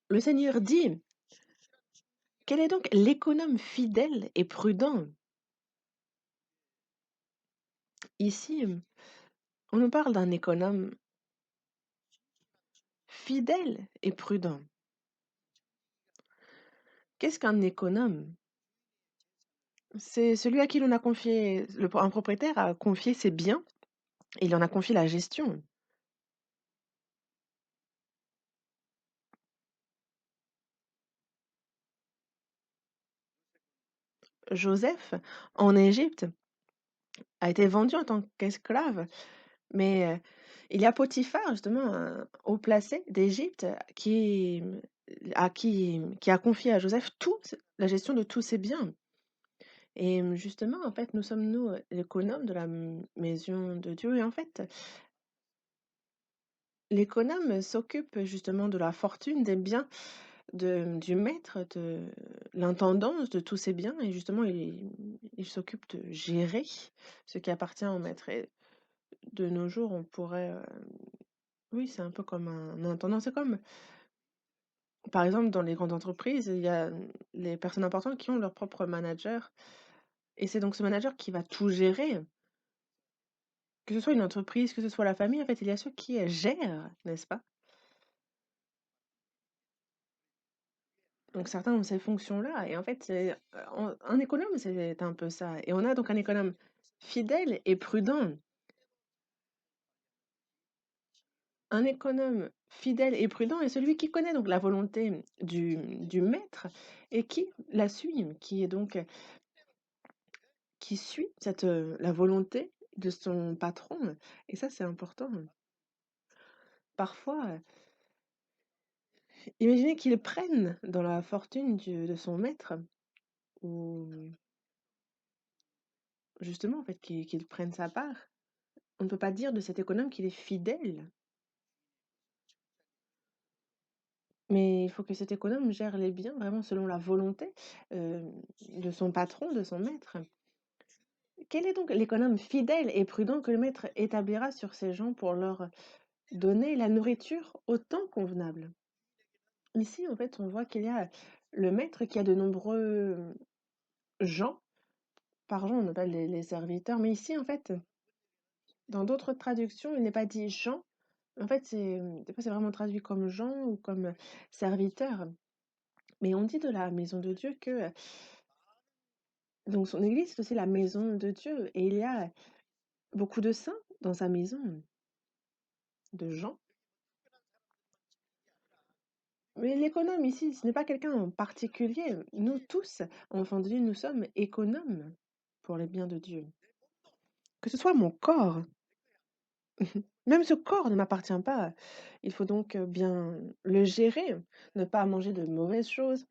le Seigneur dit: quel est donc l'économe fidèle et prudent? Ici, on nous parle d'un économe fidèle et prudent. Qu'est-ce qu'un économe? C'est celui à qui l'on a confié, un propriétaire a confié ses biens et il en a confié la gestion. Joseph, en Égypte, a été vendu en tant qu'esclave, mais il y a Potiphar, justement, un haut placé d'Égypte, qui a confié à Joseph la gestion de tous ses biens. Et justement, en fait, nous sommes, nous, l'économe de la maison de Dieu. Et en fait, l'économe s'occupe justement de la fortune, des biens du maître, de l'intendance de tous ces biens. Et justement, il s'occupe de gérer ce qui appartient au maître. Et de nos jours, on pourrait... oui, c'est un peu comme un intendant. C'est comme, par exemple, dans les grandes entreprises, il y a les personnes importantes qui ont leur propre manager. Et c'est donc ce manager qui va tout gérer. Que ce soit une entreprise, que ce soit la famille, en fait, il y a ceux qui gèrent, n'est-ce pas? Donc certains ont ces fonctions-là et en fait, un économe, c'est un peu ça et on a donc un économe fidèle et prudent. Un économe fidèle et prudent est celui qui connaît donc la volonté du maître et qui la suit, qui est donc qui suit la volonté de son patron et ça, c'est important. Parfois, imaginez qu'il prenne dans la fortune de son maître ou justement, en fait, qu'il prenne sa part. On ne peut pas dire de cet économe qu'il est fidèle, mais il faut que cet économe gère les biens vraiment selon la volonté, de son patron, de son maître. Quel est donc l'économe fidèle et prudent que le maître établira sur ses gens pour leur donner la nourriture au temps convenable? Ici, en fait, on voit qu'il y a le maître qui a de nombreux gens. Par gens, on appelle les serviteurs, mais ici, en fait, dans d'autres traductions, il n'est pas dit gens. En fait, des fois, c'est vraiment traduit comme gens ou comme serviteurs. Mais on dit de la maison de Dieu que donc son église, c'est aussi la maison de Dieu et il y a beaucoup de saints dans sa maison, de gens. Mais l'économe ici, ce n'est pas quelqu'un en particulier. Nous tous, enfants de Dieu, nous sommes économes pour les biens de Dieu. que ce soit mon corps. Même ce corps ne m'appartient pas. Il faut donc, bien le gérer, ne pas manger de mauvaises choses,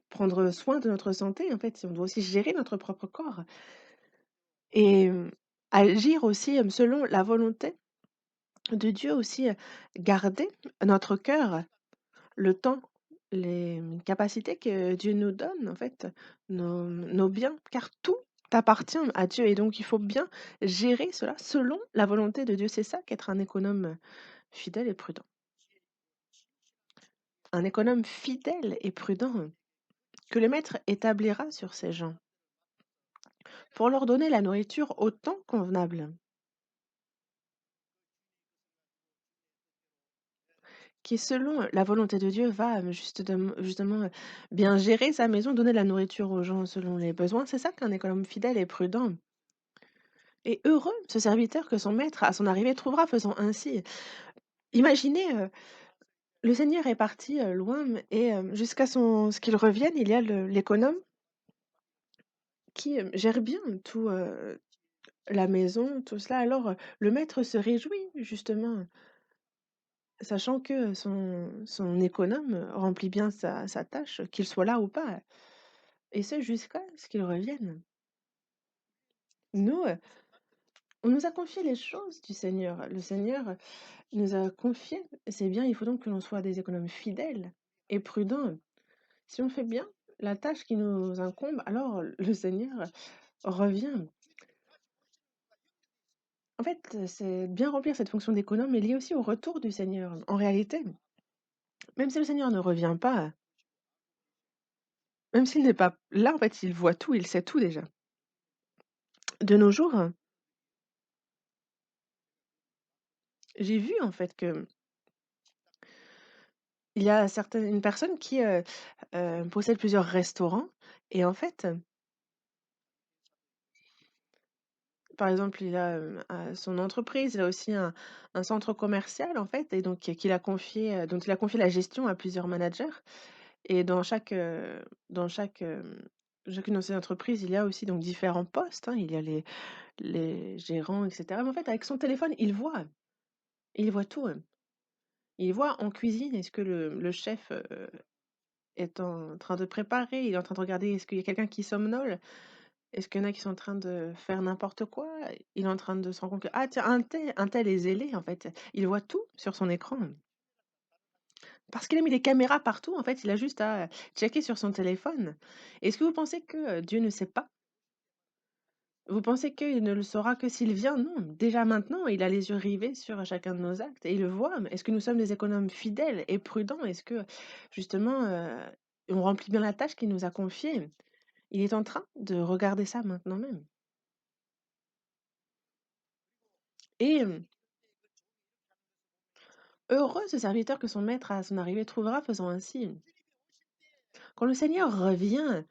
prendre soin de notre santé, en fait, on doit aussi gérer notre propre corps et agir aussi, selon la volonté de Dieu aussi, garder notre cœur, le temps, les capacités que Dieu nous donne, en fait, nos biens, car tout appartient à Dieu et donc il faut bien gérer cela selon la volonté de Dieu. C'est ça qu'être un économe, fidèle et prudent. Un économe fidèle et prudent que le maître établira sur ses gens pour leur donner la nourriture au temps convenable, qui selon la volonté de Dieu va justement bien gérer sa maison, donner la nourriture aux gens selon les besoins. C'est ça qu'un économe fidèle et prudent. Et heureux ce serviteur que son maître à son arrivée trouvera faisant ainsi. Imaginez, le Seigneur est parti loin et jusqu'à ce qu'il revienne, il y a l'économe qui gère bien tout, la maison, tout cela. Alors, le maître se réjouit justement, sachant que son économe remplit bien sa tâche, qu'il soit là ou pas, et ce jusqu'à ce qu'il revienne. Nous, on nous a confié les choses du Seigneur. Le Seigneur nous a confié c'est bien, il faut donc que l'on soit des économes fidèles et prudents. Si on fait bien la tâche qui nous incombe, alors le Seigneur revient. En fait, c'est bien remplir cette fonction d'économe est lié aussi au retour du Seigneur. En réalité, même si le Seigneur ne revient pas, même s'il n'est pas là, en fait, il voit tout, il sait tout déjà. De nos jours, j'ai vu en fait que il y a certaines personnes qui, possèdent plusieurs restaurants et en fait, par exemple, il a, son entreprise, il a aussi un centre commercial en fait et donc qu'il a confié, dont il a confié la gestion à plusieurs managers et dans chacune de ces entreprises, il y a aussi donc différents postes, hein. Il y a les gérants et cetera. Mais en fait, avec son téléphone, il voit tout, il voit en cuisine, est-ce que le chef, est en train de préparer, il est en train de regarder est-ce qu'il y a quelqu'un qui somnole? Est-ce qu'il y en a qui sont en train de faire n'importe quoi? Il est en train de se rendre compte que: «Ah tiens, un tel est zélé», en fait. Il voit tout sur son écran. Parce qu'il a mis des caméras partout, en fait, il a juste à checker sur son téléphone. Est-ce que vous pensez que, Dieu ne sait pas? Vous pensez qu'il ne le saura que s'il vient? Non, déjà maintenant, il a les yeux rivés sur chacun de nos actes et il le voit. Mais est-ce que nous sommes des économes fidèles et prudents? Est-ce que justement, on remplit bien la tâche qu'il nous a confiée? Il est en train de regarder ça maintenant même et heureux ce serviteur que son maître à son arrivée trouvera faisant ainsi. Quand le Seigneur revient,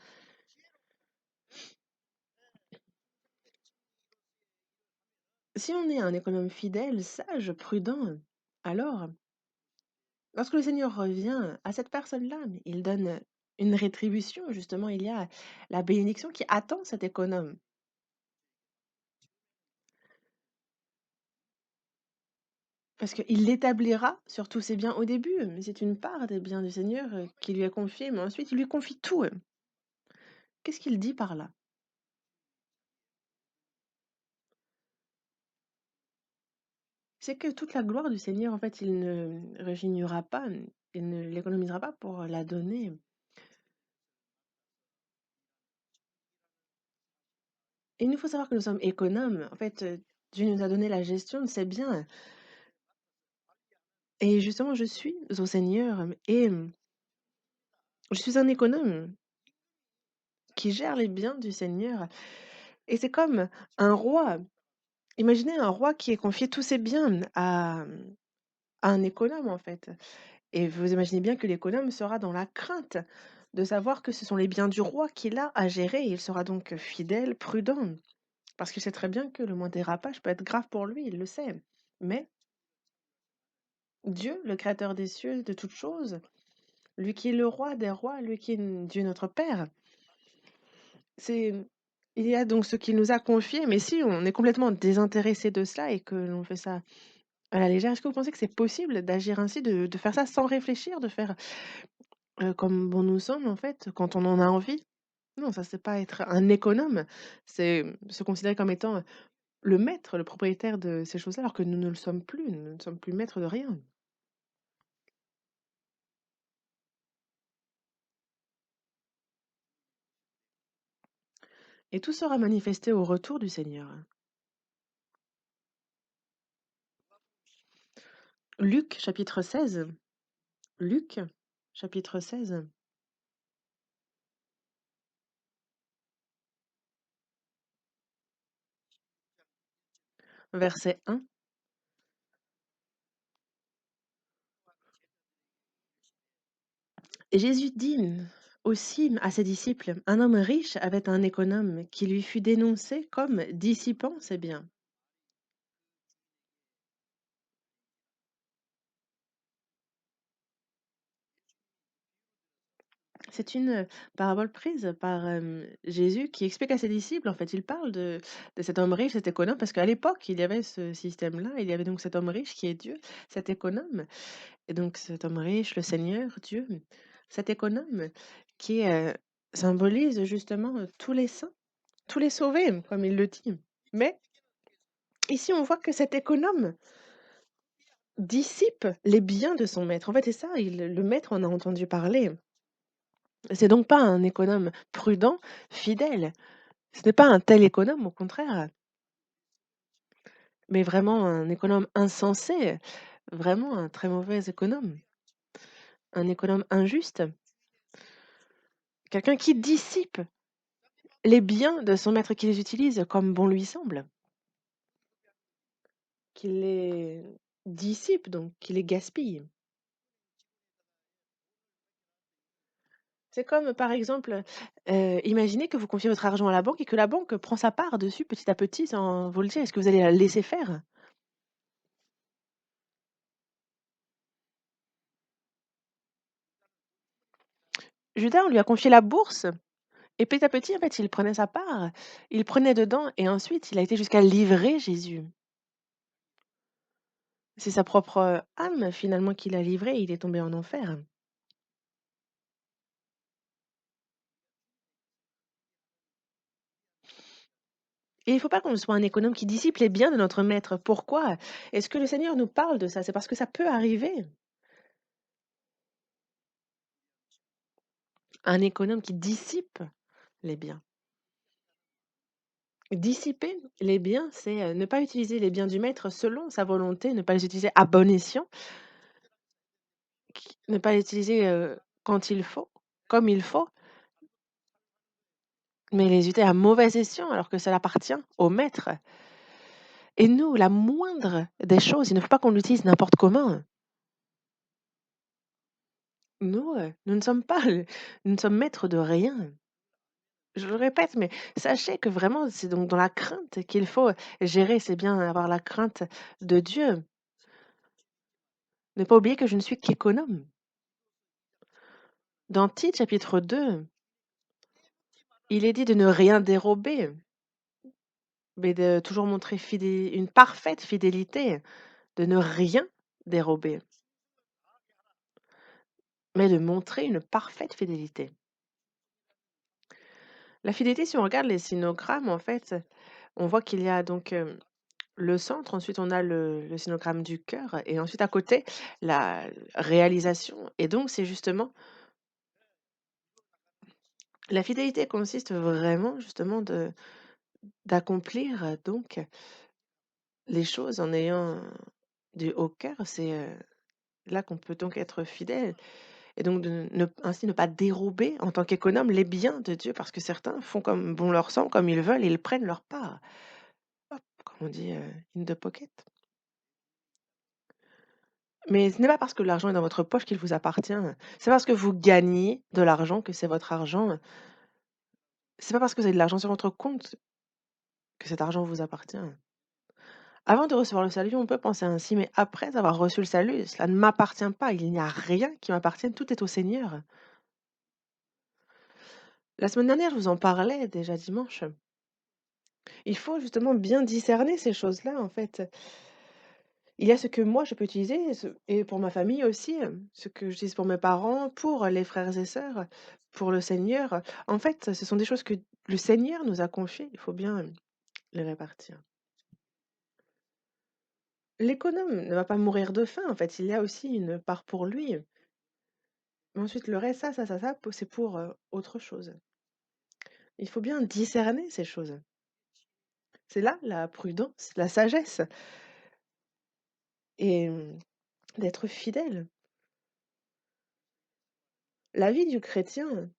si on est un économe fidèle, sage, prudent, alors, lorsque le Seigneur revient à cette personne-là, mais il donne une rétribution, justement, il y a la bénédiction qui attend cet économe. Parce qu'il l'établira sur tous ses biens au début, mais c'est une part des biens du Seigneur qui lui est confiée, mais ensuite il lui confie tout. Qu'est-ce qu'il dit par là? C'est que toute la gloire du Seigneur, en fait, il ne réunira pas, il ne l'économisera pas pour la donner. Et il nous faut savoir que nous sommes économes. En fait, Dieu nous a donné la gestion de ses biens. Et justement, je suis au Seigneur et je suis un économe qui gère les biens du Seigneur. Et c'est comme un roi. Imaginez un roi qui ait confié tous ses biens à un économe, en fait. Et vous imaginez bien que l'économe sera dans la crainte de savoir que ce sont les biens du roi qu'il a à gérer. Il sera donc fidèle, prudent, parce qu'il sait très bien que le moins dérapage peut être grave pour lui, il le sait. Mais Dieu, le créateur des cieux, de toutes choses, lui qui est le roi des rois, lui qui est Dieu notre Père, c'est Il y a donc ce qu'il nous a confié, mais si on est complètement désintéressé de cela et que l'on fait ça à la légère, est-ce que vous pensez que c'est possible d'agir ainsi, de faire ça sans réfléchir, de faire, comme bon nous semble en fait, quand on en a envie? Non, ça c'est pas être un économe, c'est, se considérer comme étant le maître, le propriétaire de ces choses-là, alors que nous ne le sommes plus, nous ne sommes plus maîtres de rien. Et tout sera manifesté au retour du Seigneur. Luc chapitre 16. Luc chapitre 16, verset 1. Et Jésus dit aussi à ses disciples, un homme riche avait un économe qui lui fut dénoncé comme dissipant ses biens. C'est une parabole prise par Jésus qui explique à ses disciples, en fait, il parle de cet homme riche, cet économe, parce qu'à l'époque, il y avait ce système-là, il y avait donc cet homme riche qui est Dieu, cet économe, et donc cet homme riche, le Seigneur, Dieu, cet économe qui symbolise justement tous les saints, tous les sauvés, comme il le dit. Mais ici, on voit que cet économe dissipe les biens de son maître. En fait, c'est ça, le maître en a entendu parler. C'est donc pas un économe prudent, fidèle. Ce n'est pas un tel économe, au contraire, mais vraiment un économe insensé, vraiment un très mauvais économe, un économe injuste, quelqu'un qui dissipe les biens de son maître, qui les utilise comme bon lui semble, qui les dissipe donc, qui les gaspille. C'est comme, par exemple, imaginez que vous confiez votre argent à la banque et que la banque prend sa part dessus petit à petit sans vous le dire. Est-ce que vous allez la laisser faire? Judas, on lui a confié la bourse et petit à petit, en fait, il prenait sa part. Il prenait dedans et ensuite il a été jusqu'à livrer Jésus. C'est sa propre, âme finalement qu'il a livrée et il est tombé en enfer. Et il ne faut pas qu'on soit un économe qui dissipe les biens de notre maître. Pourquoi? Est-ce que le Seigneur nous parle de ça? C'est parce que ça peut arriver. Un économe qui dissipe les biens. Dissiper les biens, c'est, ne pas utiliser les biens du maître selon sa volonté, ne pas les utiliser à bon escient, ne pas les utiliser, quand il faut, comme il faut, mais les utiliser à mauvais escient alors que ça appartient au maître. Et nous, la moindre des choses, il ne faut pas qu'on l'utilise n'importe comment. Nous, nous ne sommes pas nous ne sommes maîtres de rien. Je le répète, mais sachez que vraiment, c'est donc dans la crainte qu'il faut gérer ces biens, avoir la crainte de Dieu. Ne pas oublier que je ne suis qu'économe. Dans Tite chapitre 2, il est dit de ne rien dérober, mais de toujours montrer une parfaite fidélité, de ne rien dérober, mais de montrer une parfaite fidélité. La fidélité, si on regarde les sinogrammes, en fait, on voit qu'il y a donc le centre, ensuite on a le sinogramme du cœur, et ensuite à côté, la réalisation. Et donc, c'est justement la fidélité consiste vraiment justement d'accomplir donc les choses en ayant du au cœur. C'est là qu'on peut donc être fidèle et donc ainsi ne pas dérober en tant qu'économe les biens de Dieu, parce que certains font comme bon leur semble, comme ils veulent, et ils prennent leur part. Hop, comme on dit, in the pocket. Mais ce n'est pas parce que l'argent est dans votre poche qu'il vous appartient. C'est parce que vous gagnez de l'argent que c'est votre argent. C'est pas parce que vous avez de l'argent sur votre compte que cet argent vous appartient. Avant de recevoir le salut, on peut penser ainsi, mais après avoir reçu le salut, cela ne m'appartient pas. Il n'y a rien qui m'appartienne, tout est au Seigneur. La semaine dernière, je vous en parlais déjà dimanche. Il faut justement bien discerner ces choses-là, en fait. Il y a ce que moi je peux utiliser et pour ma famille aussi, ce que j'utilise pour mes parents, pour les frères et sœurs, pour le Seigneur. En fait, ce sont des choses que le Seigneur nous a confiées, il faut bien, les répartir. L'économe ne va pas mourir de faim, en fait, il y a aussi une part pour lui, mais ensuite le reste, ça, c'est pour, autre chose. Il faut bien discerner ces choses. C'est là la prudence, la sagesse et d'être fidèle. La vie du chrétien,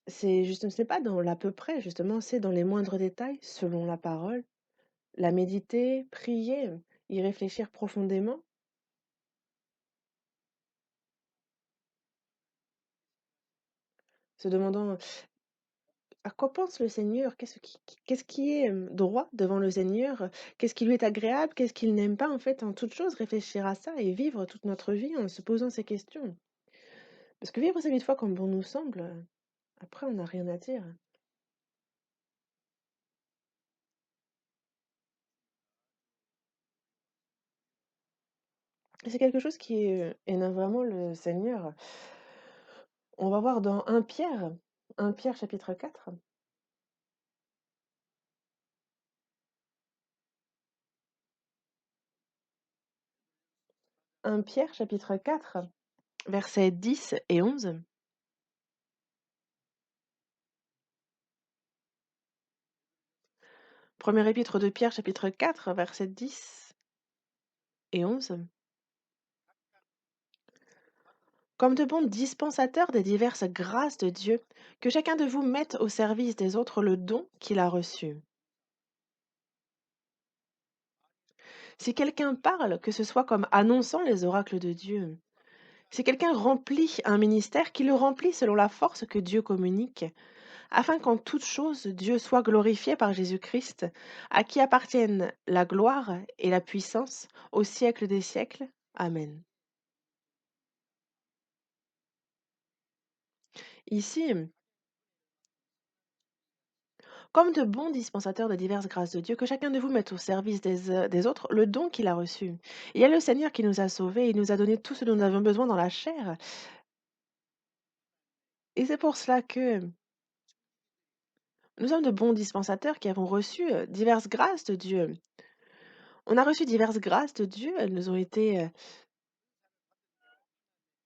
ce n'est pas dans l'à peu près justement, c'est dans les moindres détails, selon la parole, la méditer, prier, y réfléchir profondément, se demandant: «À quoi pense le Seigneur? Qu'est-ce qui est, droit devant le Seigneur? Qu'est-ce qui lui est agréable? Qu'est-ce qu'il n'aime pas?» En fait, en toute chose, réfléchir à ça et vivre toute notre vie en se posant ces questions. Parce que vivre sa vie de foi comme bon nous semble, après on n'a rien à dire. Et c'est quelque chose qui, énerve vraiment le Seigneur. On va voir dans 1 Pierre chapitre 4. 1 Pierre chapitre 4, versets 10 et 11. Premier épître de Pierre chapitre 4, versets 10 et 11. Comme de bons dispensateurs des diverses grâces de Dieu, que chacun de vous mette au service des autres le don qu'il a reçu. Si quelqu'un parle, que ce soit comme annonçant les oracles de Dieu. Si quelqu'un remplit un ministère, qu'il le remplit selon la force que Dieu communique, afin qu'en toute chose Dieu soit glorifié par Jésus-Christ, à qui appartiennent la gloire et la puissance au siècle des siècles. Amen. Ici, comme de bons dispensateurs de diverses grâces de Dieu, que chacun de vous mette au service des autres le don qu'il a reçu. Il y a le Seigneur qui nous a sauvés, il nous a donné tout ce dont nous avions besoin dans la chair. Et c'est pour cela que nous sommes de bons dispensateurs qui avons reçu diverses grâces de Dieu. On a reçu diverses grâces de Dieu, elles nous ont été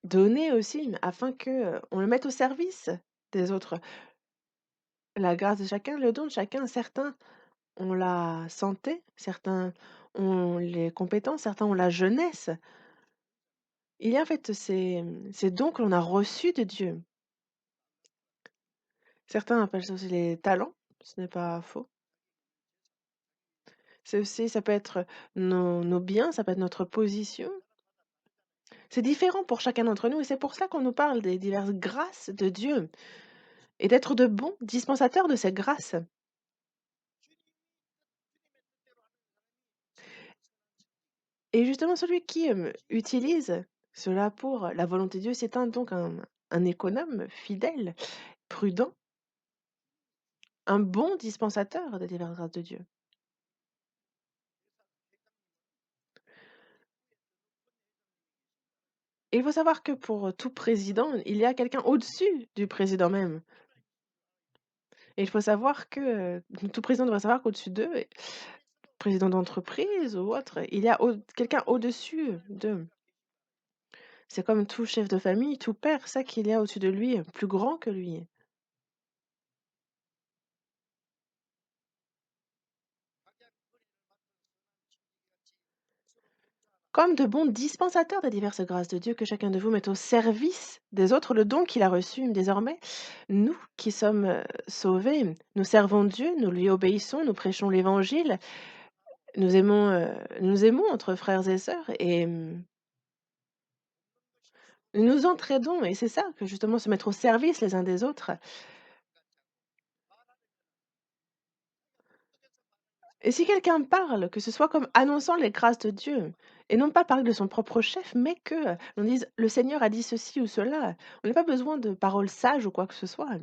données aussi, afin que on le mette au service des autres. La grâce de chacun, le don de chacun, certains ont la santé, certains ont les compétences, certains ont la jeunesse. Il y a en fait ces dons que l'on a reçus de Dieu. Certains appellent ça aussi les talents, ce n'est pas faux. C'est aussi ça peut être nos biens, ça peut être notre position. C'est différent pour chacun d'entre nous et c'est pour cela qu'on nous parle des diverses grâces de Dieu et d'être de bons dispensateurs de ces grâces. Et justement celui qui, utilise cela pour la volonté de Dieu, c'est donc un économe fidèle, prudent, un bon dispensateur des diverses grâces de Dieu. Et il faut savoir que pour tout président, il y a quelqu'un au-dessus du président même. Et il faut savoir que, tout président devrait savoir qu'au-dessus d'eux, président d'entreprise ou autre, il y a quelqu'un au-dessus d'eux. C'est comme tout chef de famille, tout père sait qu'il y a au-dessus de lui, plus grand que lui. Comme de bons dispensateurs des diverses grâces de Dieu, que chacun de vous mette au service des autres le don qu'il a reçu. Désormais, nous qui sommes sauvés, nous servons Dieu, nous lui obéissons, nous prêchons l'Évangile, nous aimons entre frères et sœurs et nous nous entraidons. Et c'est ça, que justement se mettre au service les uns des autres. Et si quelqu'un parle, que ce soit comme annonçant les grâces de Dieu, et non pas parler de son propre chef, mais que l'on dise le Seigneur a dit ceci ou cela. On n'a pas besoin de paroles sages ou quoi que ce soit.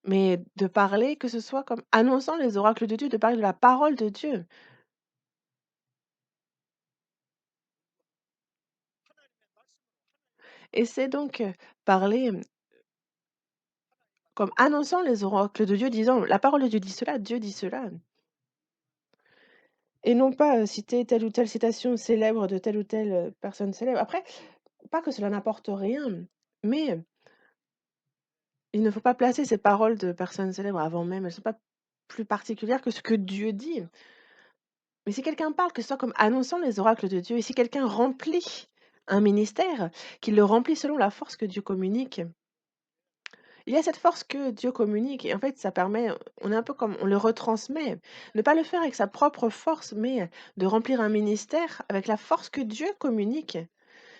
mais de parler, que ce soit comme annonçant les oracles de Dieu, de parler de la parole de Dieu. Et c'est donc, parler, comme annonçant les oracles de Dieu, disant: «La parole de Dieu dit cela, Dieu dit cela». Et non pas, citer telle ou telle citation célèbre de telle ou telle, personne célèbre. Après, pas que cela n'apporte rien, mais il ne faut pas placer ces paroles de personnes célèbres avant même, elles sont pas plus particulières que ce que Dieu dit. Mais si quelqu'un parle, que ce soit comme annonçant les oracles de Dieu et si quelqu'un remplit un ministère, qu'il le remplit selon la force que Dieu communique. Il y a cette force que Dieu communique et en fait, ça permet on est un peu comme on le retransmet. Ne pas le faire avec sa propre force, mais de remplir un ministère avec la force que Dieu communique.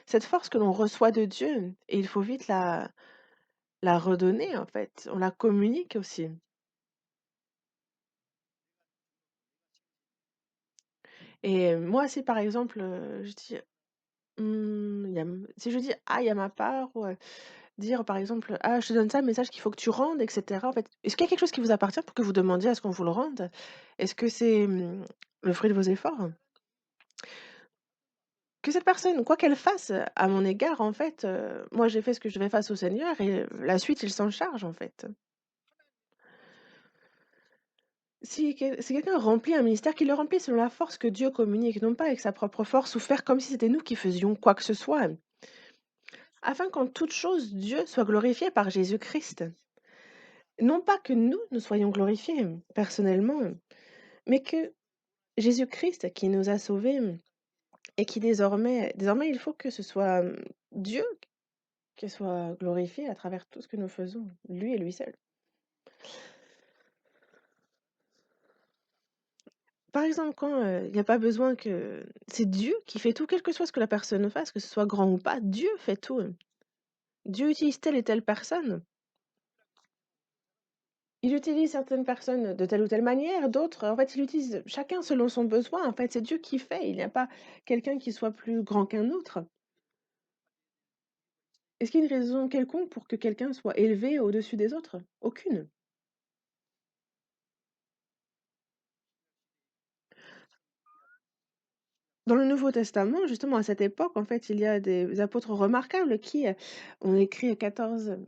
Cette force que l'on reçoit de Dieu et il faut vite la redonner en fait. On la communique aussi. Et moi, si par exemple, je dis, il y a si je dis: «Aïe» à ma part ou dire par exemple: «Ah, je te donne ça, le message qu'il faut que tu rendes» et cetera. En fait, est-ce qu'il y a quelque chose qui vous appartient pour que vous demandiez à ce qu'on vous le rende? Est-ce que c'est, le fruit de vos efforts? Que cette personne, quoi qu'elle fasse, à mon égard, en fait, moi j'ai fait ce que je devais face au Seigneur et la suite, il s'en charge, en fait. Si quelqu'un remplit un ministère, qu'il le remplisse selon la force que Dieu communique, non pas avec sa propre force ou faire comme si c'était nous qui faisions quoi que ce soit, afin qu'en toute chose, Dieu soit glorifié par Jésus-Christ. Non pas que nous soyons glorifiés, personnellement, mais que Jésus-Christ qui nous a sauvés, et qui désormais il faut que ce soit, Dieu qui soit glorifié à travers tout ce que nous faisons, lui et lui seul. Par exemple, quand, il y a pas besoin que c'est Dieu qui fait tout, quel que soit ce que la personne fasse, que ce soit grand ou pas, Dieu fait tout. Dieu utilise telle et telle personne. Il utilise certaines personnes de telle ou telle manière, d'autres, en fait, il utilise chacun selon son besoin. En fait, c'est Dieu qui fait. Il n'y a pas quelqu'un qui soit plus grand qu'un autre. Est-ce qu'il y a une raison quelconque pour que quelqu'un soit élevé au-dessus des autres? Aucune. Dans le Nouveau Testament, justement, à cette époque, en fait, il y a des apôtres remarquables qui, ont écrit 14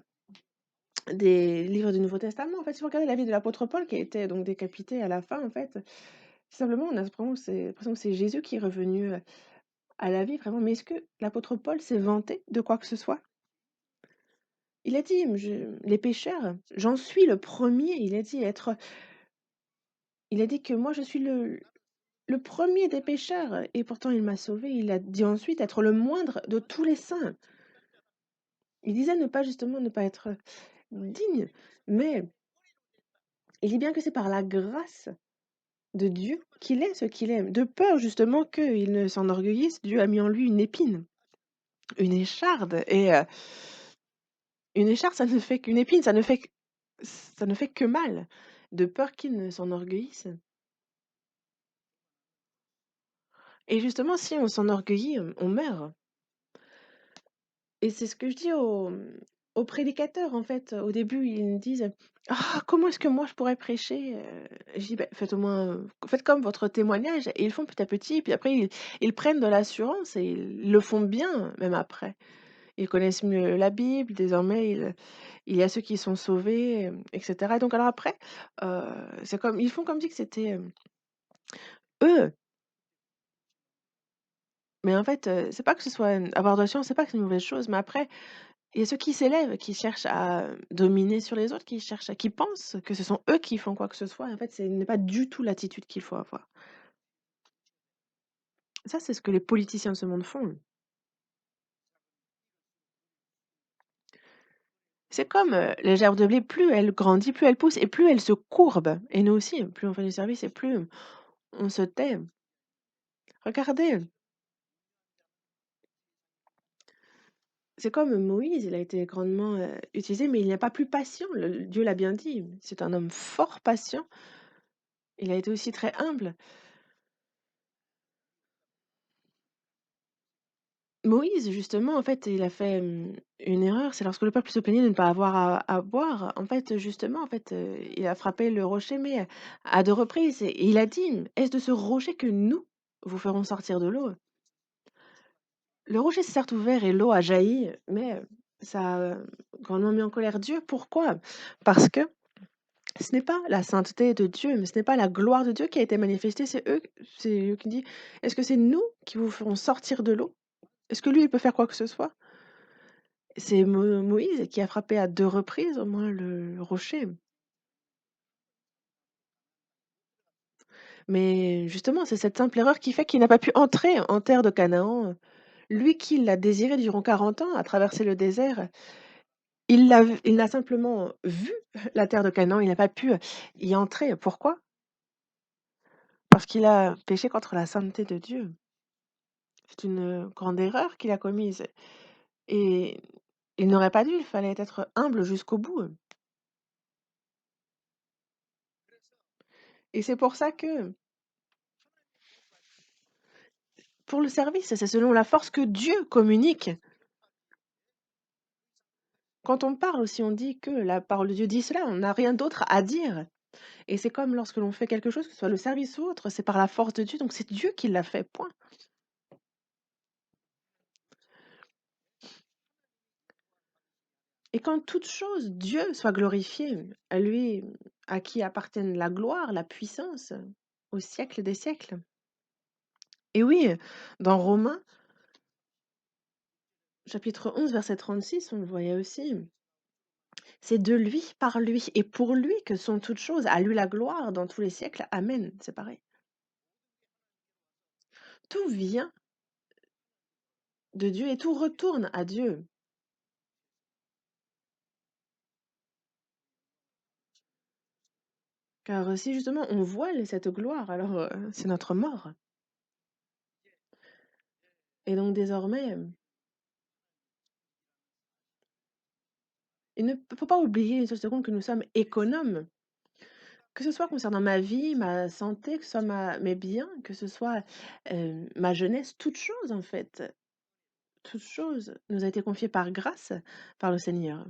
des livres du Nouveau Testament. En fait, si vous regardez la vie de l'apôtre Paul qui a été donc décapité à la fin, en fait, simplement, on a vraiment c'est l'impression que c'est Jésus qui est revenu, à la vie vraiment. Mais est-ce que l'apôtre Paul s'est vanté de quoi que ce soit? Il a dit: «Je les pécheurs, j'en suis le premier. Il a dit être il a dit que: «Moi, je suis le premier des pécheurs et pourtant il m'a sauvé». Il a dit ensuite être le moindre de tous les saints. Il disait ne pas justement ne pas être digne, mais il dit bien que c'est par la grâce de Dieu qu'il est ce qu'il est. De peur justement qu'il ne s'enorgueillisse, Dieu a mis en lui une épine, une écharde et une écharde ça ne fait qu'une épine, ça ne fait que mal, de peur qu'il ne s'enorgueillisse et justement si on s'enorgueillit, on meurt. Et c'est ce que je dis aux prédicateurs, en fait. Au début, ils me disent: «Ah, comment est-ce que moi je pourrais prêcher?» Je dis: «Beh, faites au moins, faites comme votre témoignage» et ils le font petit à petit, puis après ils prennent de l'assurance et ils le font bien, même après. Ils connaissent mieux la Bible, désormais il y a ceux qui sont sauvés, et cetera. Donc alors après, heu, c'est comme ils font comme si que c'était, eux, mais en fait, c'est pas que ce soit, avoir de la chance, c'est pas que c'est une mauvaise chose, mais après il y a ceux qui s'élèvent, qui cherchent à dominer sur les autres, qui pensent que ce sont eux qui font quoi que ce soit. En fait, ce n'est pas du tout l'attitude qu'il faut avoir. Ça, c'est ce que les politiciens de ce monde font. C'est comme, les gerbes de blé, plus elle grandit, plus elle pousse et plus elle se courbe et nous aussi, plus on fait du service et plus on se tait. Regardez, c'est comme Moïse, il a été grandement, utilisé, mais il n'est pas plus patient. Le Dieu l'a bien dit, c'est un homme fort patient. Il a été aussi très humble. Moïse, justement, en fait, il a fait, une erreur, c'est lorsque le peuple se plaignait de ne pas avoir à boire. En fait, justement, en fait, il a frappé le rocher, mais à 2 reprises et il a dit: «Est-ce de ce rocher que nous vous ferons sortir de l'eau?» Le rocher s'est certes ouvert et l'eau a jailli, mais ça a, grandement mis en colère Dieu. Pourquoi? Parce que ce n'est pas la sainteté de Dieu, mais ce n'est pas la gloire de Dieu qui a été manifestée, c'est eux qui dit: «Est-ce que c'est nous qui vous ferons sortir de l'eau? Est-ce que lui, il peut faire quoi que ce soit?» C'est Moïse qui a frappé à 2 reprises au moins le rocher. Mais justement, c'est cette simple erreur qui fait qu'il n'a pas pu entrer en terre de Canaan. Lui qui l'a désiré durant 40 ans, à traverser le désert, il n'a simplement vu la terre de Canaan, il n'a pas pu y entrer. Pourquoi? Parce qu'il a péché contre la sainteté de Dieu. C'est une grande erreur qu'il a commise et il n'aurait pas dû, il fallait être humble jusqu'au bout. Et c'est pour ça que pour le service, c'est selon la force que Dieu communique. Quand on parle aussi, on dit que la parole de Dieu dit cela, on n'a rien d'autre à dire. Et c'est comme lorsque l'on fait quelque chose, que ce soit le service ou autre, c'est par la force de Dieu, donc c'est Dieu qui l'a fait, point. Et quand toute chose, Dieu soit glorifié, à lui à qui appartiennent la gloire, la puissance, au siècle des siècles. Et oui, dans Romains, chapitre 11, verset 36, on le voyait aussi. C'est de lui, par lui et pour lui que sont toutes choses. À lui la gloire dans tous les siècles. Amen. C'est pareil. Tout vient de Dieu et tout retourne à Dieu. Car si justement on voile cette gloire, alors c'est notre mort. Et donc désormais, il ne faut pas oublier une seule seconde que nous sommes économes. Que ce soit concernant ma vie, ma santé, que ce soit mes biens, que ce soit ma jeunesse, toute chose en fait, toute chose nous a été confiée par grâce par le Seigneur.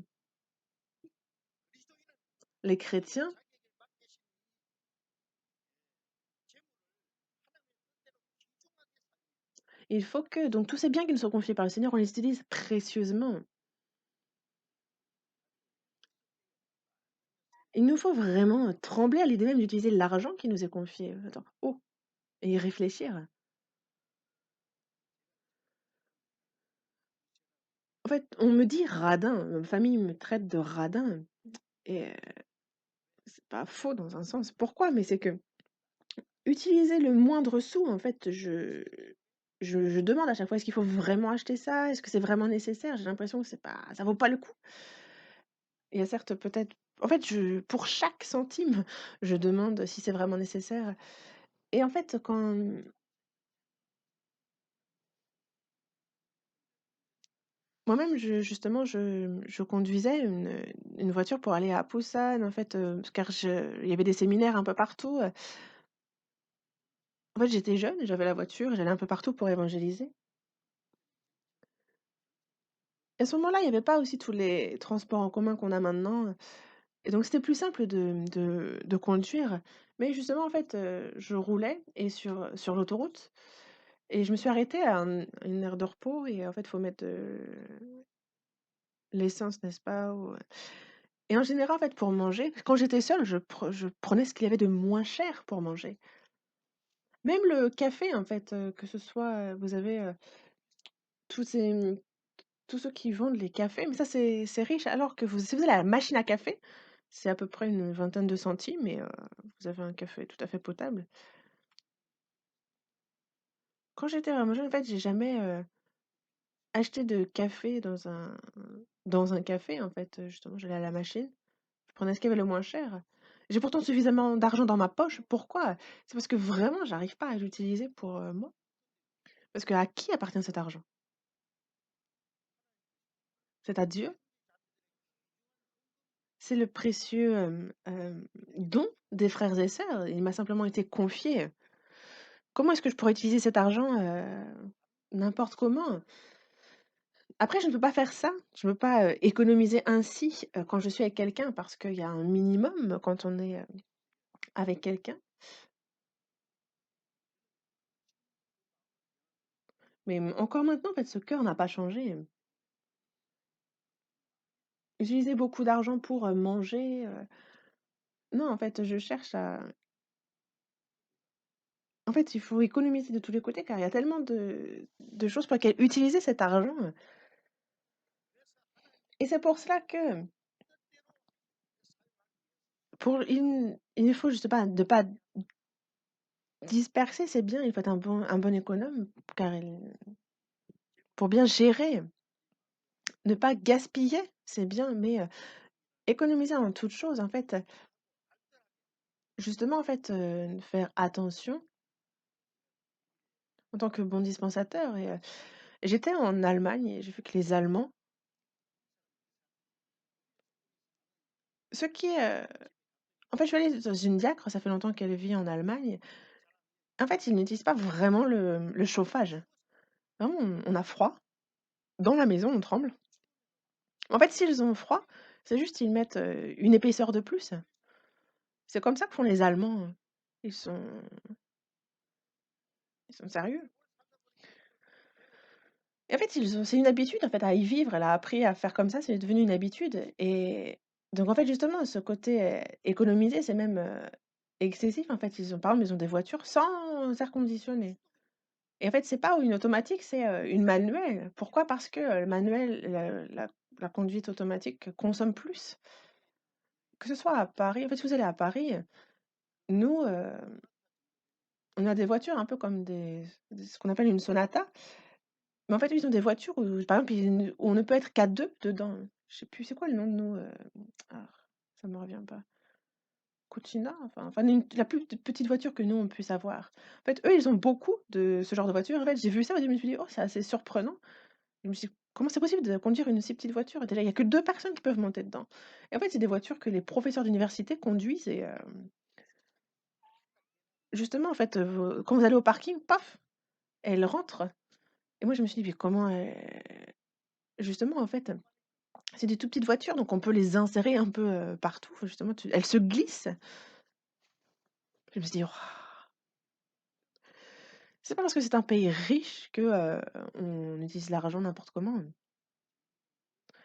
Les chrétiens, il faut que donc tous ces biens qui nous sont confiés par le Seigneur, on les utilise précieusement. Il nous faut vraiment trembler à l'idée même d'utiliser l'argent qui nous est confié. Attends, oh, et y réfléchir. En fait, on me dit radin, ma famille me traite de radin et c'est pas faux dans un sens. Pourquoi? Mais c'est que utiliser le moindre sou, en fait, je demande à chaque fois: «Est-ce qu'il faut vraiment acheter ça? Est-ce que c'est vraiment nécessaire?» J'ai l'impression que c'est pas ça vaut pas le coup. Il y a certes peut-être en fait, pour chaque centime, je demande si c'est vraiment nécessaire et en fait, quand moi-même, je conduisais une voiture pour aller à Pusan, en fait, car il y avait des séminaires un peu partout. En fait, j'étais jeune, j'avais la voiture, j'allais un peu partout pour évangéliser. Et à ce moment-là, il y avait pas aussi tous les transports en commun qu'on a maintenant, et donc c'était plus simple de conduire. Mais justement, en fait, je roulais et sur l'autoroute et je me suis arrêtée à une aire de repos et en fait, il faut mettre, l'essence, n'est-ce pas? Et en général, en fait, pour manger, quand j'étais seule, je prenais ce qu'il y avait de moins cher pour manger. Même le café, en fait, que ce soit, vous avez, tous ces, tous ceux qui vendent les cafés, mais ça, c'est riche, alors que si vous allez à la machine à café, c'est à peu près une vingtaine de centimes et vous avez un café tout à fait potable. Quand j'étais vraiment jeune, en fait, j'ai jamais, acheté de café dans un café, en fait, justement, j'allais à la machine, je prenais ce qu'il y avait le moins cher. J'ai pourtant suffisamment d'argent dans ma poche. Pourquoi? C'est parce que vraiment j'arrive pas à l'utiliser pour, moi. Parce qu'à qui appartient cet argent? C'est à Dieu. C'est le précieux, don des frères et sœurs. Il m'a simplement été confié. Comment est-ce que je pourrais utiliser cet argent, n'importe comment? Après je ne peux pas faire ça, je ne peux pas, économiser ainsi, quand je suis avec quelqu'un parce qu'il y a un minimum quand on est, avec quelqu'un. Mais, encore maintenant en fait ce cœur n'a pas changé. Utiliser beaucoup d'argent pour, manger, non en fait je cherche à en fait il faut économiser de tous les côtés car il y a tellement de choses pour lesquelles utiliser cet argent, et c'est pour cela que pour il faut juste pas de pas disperser, c'est bien, il faut être un bon économe car il pour bien gérer, ne pas gaspiller, c'est bien, mais économiser en toute chose, en fait, justement, en fait, faire attention en tant que bon dispensateur, et j'étais en Allemagne et j'ai vu que les Allemands, ce qui est, en fait, je suis allée dans une diacre, ça fait longtemps qu'elle vit en Allemagne. En fait, ils n'utilisent pas vraiment le chauffage. Vraiment, on a froid. Dans la maison, on tremble. En fait, s'ils ont froid, c'est juste ils mettent, une épaisseur de plus. C'est comme ça que font les Allemands. Ils sont ils sont sérieux. Et en fait, ils ont c'est une habitude, en fait, à y vivre. Elle a appris à faire comme ça, c'est devenu une habitude, et donc en fait, justement, ce côté, économiser, c'est même, excessif. En fait, ils ont par exemple, ils ont des voitures sans air conditionné, et en fait, c'est pas une automatique, c'est, une manuelle. Pourquoi? Parce que, le manuel, la conduite automatique consomme plus. Que ce soit à Paris en fait, si vous allez à Paris, nous, on a des voitures un peu comme des ce qu'on appelle une Sonata, mais en fait, eux, ils ont des voitures où, par exemple, où on ne peut être qu'à 2 dedans. Je sais plus, c'est quoi le nom de nos, ah, ça me revient pas. Cucina? Enfin une la plus petite voiture que nous, on puisse avoir. En fait, eux, ils ont beaucoup de ce genre de voiture. En fait, j'ai vu ça et je me suis dit: «Oh, c'est assez surprenant». Je me suis dit: «Comment c'est possible de conduire une si petite voiture?» Déjà, il y a que 2 personnes qui peuvent monter dedans, et en fait, c'est des voitures que les professeurs d'université conduisent, et justement, en fait, quand vous allez au parking, paf, elle rentre, et moi, je me suis dit: «Mais comment justement, en fait, c'est des tout petites voitures, donc on peut les insérer un peu, partout, justement, elles se glissent. Je me suis dit: «Waouh!» C'est pas parce que c'est un pays riche que, on utilise l'argent n'importe comment.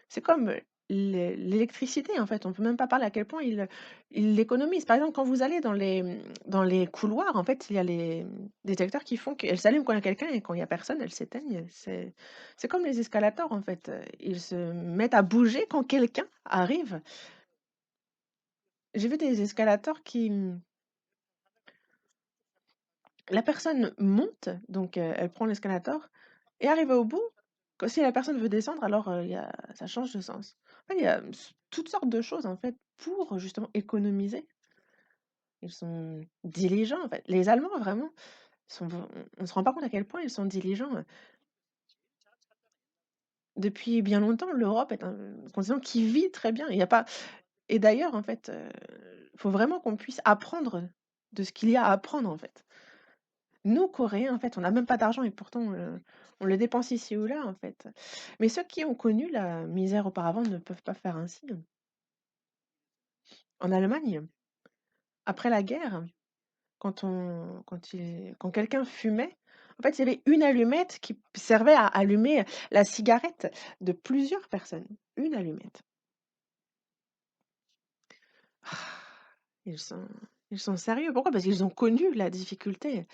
C'est comme, l'électricité, en fait, on peut même pas parler à quel point ils l'économisent. Par exemple, quand vous allez dans les couloirs, en fait, il y a les détecteurs qui font qu'elles s'allument quand il y a quelqu'un et quand il y a personne, elles s'éteignent. C'est comme les escalators, en fait, ils se mettent à bouger quand quelqu'un arrive. J'ai vu des escalators qui, la personne monte, donc elle prend l'escalator et arrive au bout, que si la personne veut descendre, alors, il y a ça change de sens. En fait, il y a toutes sortes de choses, en fait, pour justement économiser. Ils sont diligents, en fait. Les Allemands, vraiment, sont v on se rend pas compte à quel point ils sont diligents. Depuis bien longtemps, l'Europe est un continent qui vit très bien. Il y a pas et d'ailleurs, en fait, faut vraiment qu'on puisse apprendre de ce qu'il y a à apprendre, en fait. Nous, Coréens, en fait, on n'a même pas d'argent et pourtant, on le dépense ici ou là, en fait. Mais ceux qui ont connu la misère auparavant ne peuvent pas faire ainsi. En Allemagne, après la guerre, quand quelqu'un fumait, en fait, il y avait une allumette qui servait à allumer la cigarette de plusieurs personnes. Une allumette. Ah, Ils sont ils sont sérieux. Pourquoi? Parce qu'ils ont connu la difficulté.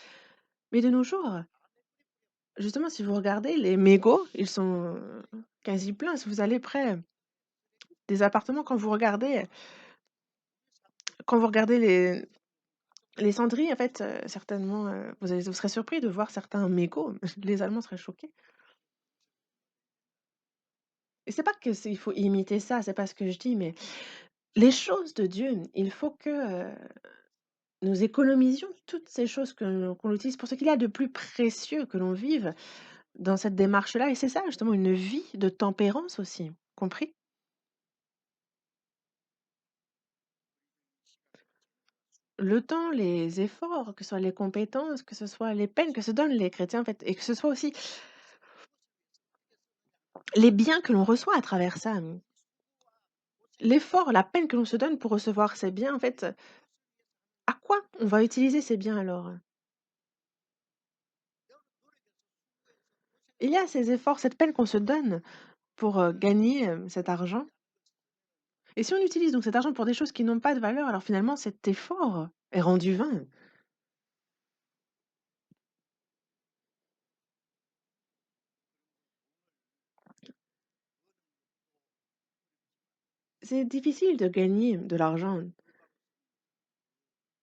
Mais de nos jours, justement, si vous regardez les mégots, ils sont, quasi pleins. Si vous allez près des appartements, quand vous regardez les cendriers, en fait, certainement, vous serez surpris de voir certains mégots. Les Allemands seraient choqués. Et c'est pas que c'est il faut imiter ça, c'est pas ce que je dis, mais les choses de Dieu, il faut que, nous économisions toutes ces choses qu'on utilise pour ce qu'il y a de plus précieux, que l'on vive dans cette démarche-là, et c'est ça justement une vie de tempérance aussi, compris? Le temps, les efforts, que ce soit les compétences, que ce soit les peines que se donnent les chrétiens, en fait, et que ce soit aussi les biens que l'on reçoit à travers ça, l'effort, la peine que l'on se donne pour recevoir ces biens, en fait, à quoi on va utiliser ces biens alors? Il y a ces efforts, cette peine qu'on se donne pour, gagner, cet argent et si on utilise donc cet argent pour des choses qui n'ont pas de valeur, alors finalement cet effort est rendu vain. C'est difficile de gagner de l'argent,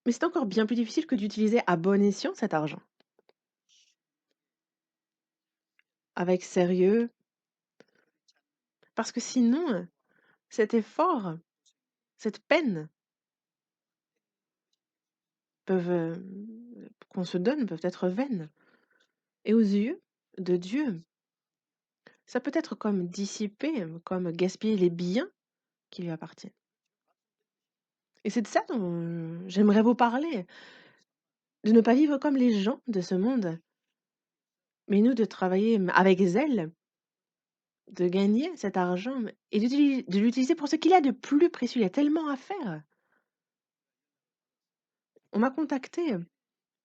mais c'est encore bien plus difficile que d'utiliser à bon escient cet argent, avec sérieux, parce que sinon, cet effort, cette peine peuvent, qu'on se donne peuvent être vaines et aux yeux de Dieu, ça peut être comme dissiper, comme gaspiller les biens qui lui appartiennent et c'est de ça dont j'aimerais vous parler, de ne pas vivre comme les gens de ce monde, mais nous de travailler, avec zèle, de gagner cet argent, et de l'utiliser pour ce qu'il y a de plus précieux. Il y a tellement à faire. On m'a contacté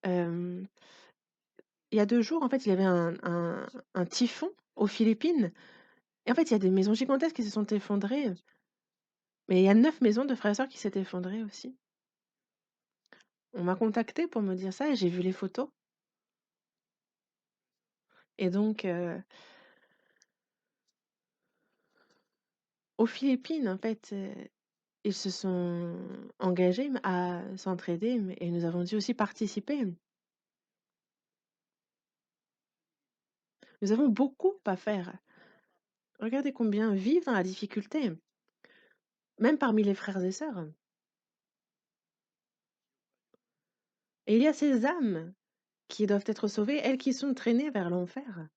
il y a 2 jours, en fait, il y avait un typhon aux Philippines et en fait, il y a des maisons gigantesques qui se sont effondrées, mais il y a 9 maisons de frères et sœurs qui s'étaient effondrées aussi. On m'a contacté pour me dire ça et j'ai vu les photos et donc aux Philippines, en fait, ils se sont engagés à s'entraider et nous avons dû aussi participer. Nous avons beaucoup à faire. Regardez combien vivent dans la difficulté, même parmi les frères et sœurs. Et il y a ces âmes qui doivent être sauvées, elles qui sont traînées vers l'enfer.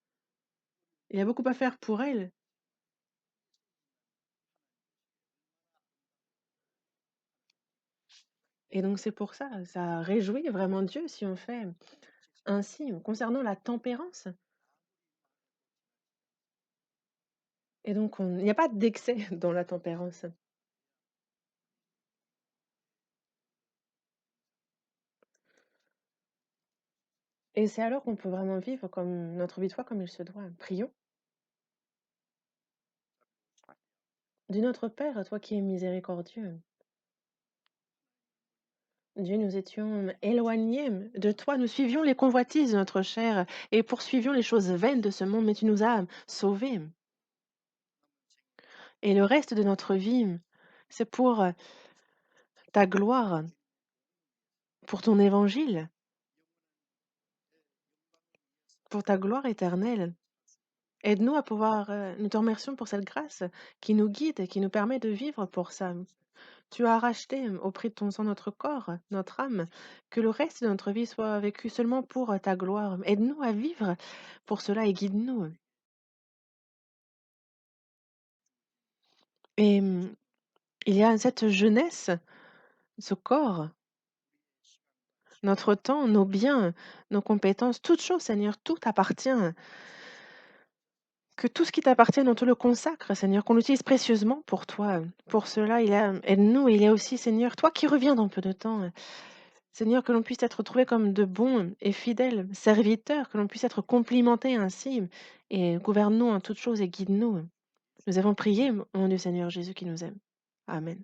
Il y a beaucoup à faire pour elles. Et donc c'est pour ça, ça réjouit vraiment Dieu si on fait ainsi. Concernant la tempérance, et donc il n'y a pas d'excès dans la tempérance. Et c'est alors qu'on peut vraiment vivre comme notre vie de foi comme il se doit. Prions. Dis notre Père, toi qui es miséricordieux, Dieu, nous étions éloignés de toi, nous suivions les convoitises de notre chair et poursuivions les choses vaines de ce monde, mais tu nous as sauvés. Et le reste de notre vie, c'est pour ta gloire, pour ton évangile, pour ta gloire éternelle. Aide-nous à pouvoir, nous te remercions pour cette grâce qui nous guide et qui nous permet de vivre pour ça. Tu as racheté au prix de ton sang notre corps, notre âme, que le reste de notre vie soit vécu seulement pour ta gloire. Aide-nous à vivre pour cela et guide-nous. Et il y a cette jeunesse, ce corps, notre temps, nos biens, nos compétences, toute chose, Seigneur, tout t'appartient. Que tout ce qui t'appartient, on te le consacre, Seigneur, qu'on l'utilise précieusement pour toi. Pour cela, aide-nous. Il y a aussi, Seigneur, toi qui reviens dans peu de temps, Seigneur, que l'on puisse être trouvé comme de bons et fidèles serviteurs, que l'on puisse être complimentés ainsi. Et gouverne-nous en toutes choses et guide-nous. Nous avons prié au nom du Seigneur Jésus qui nous aime. Amen.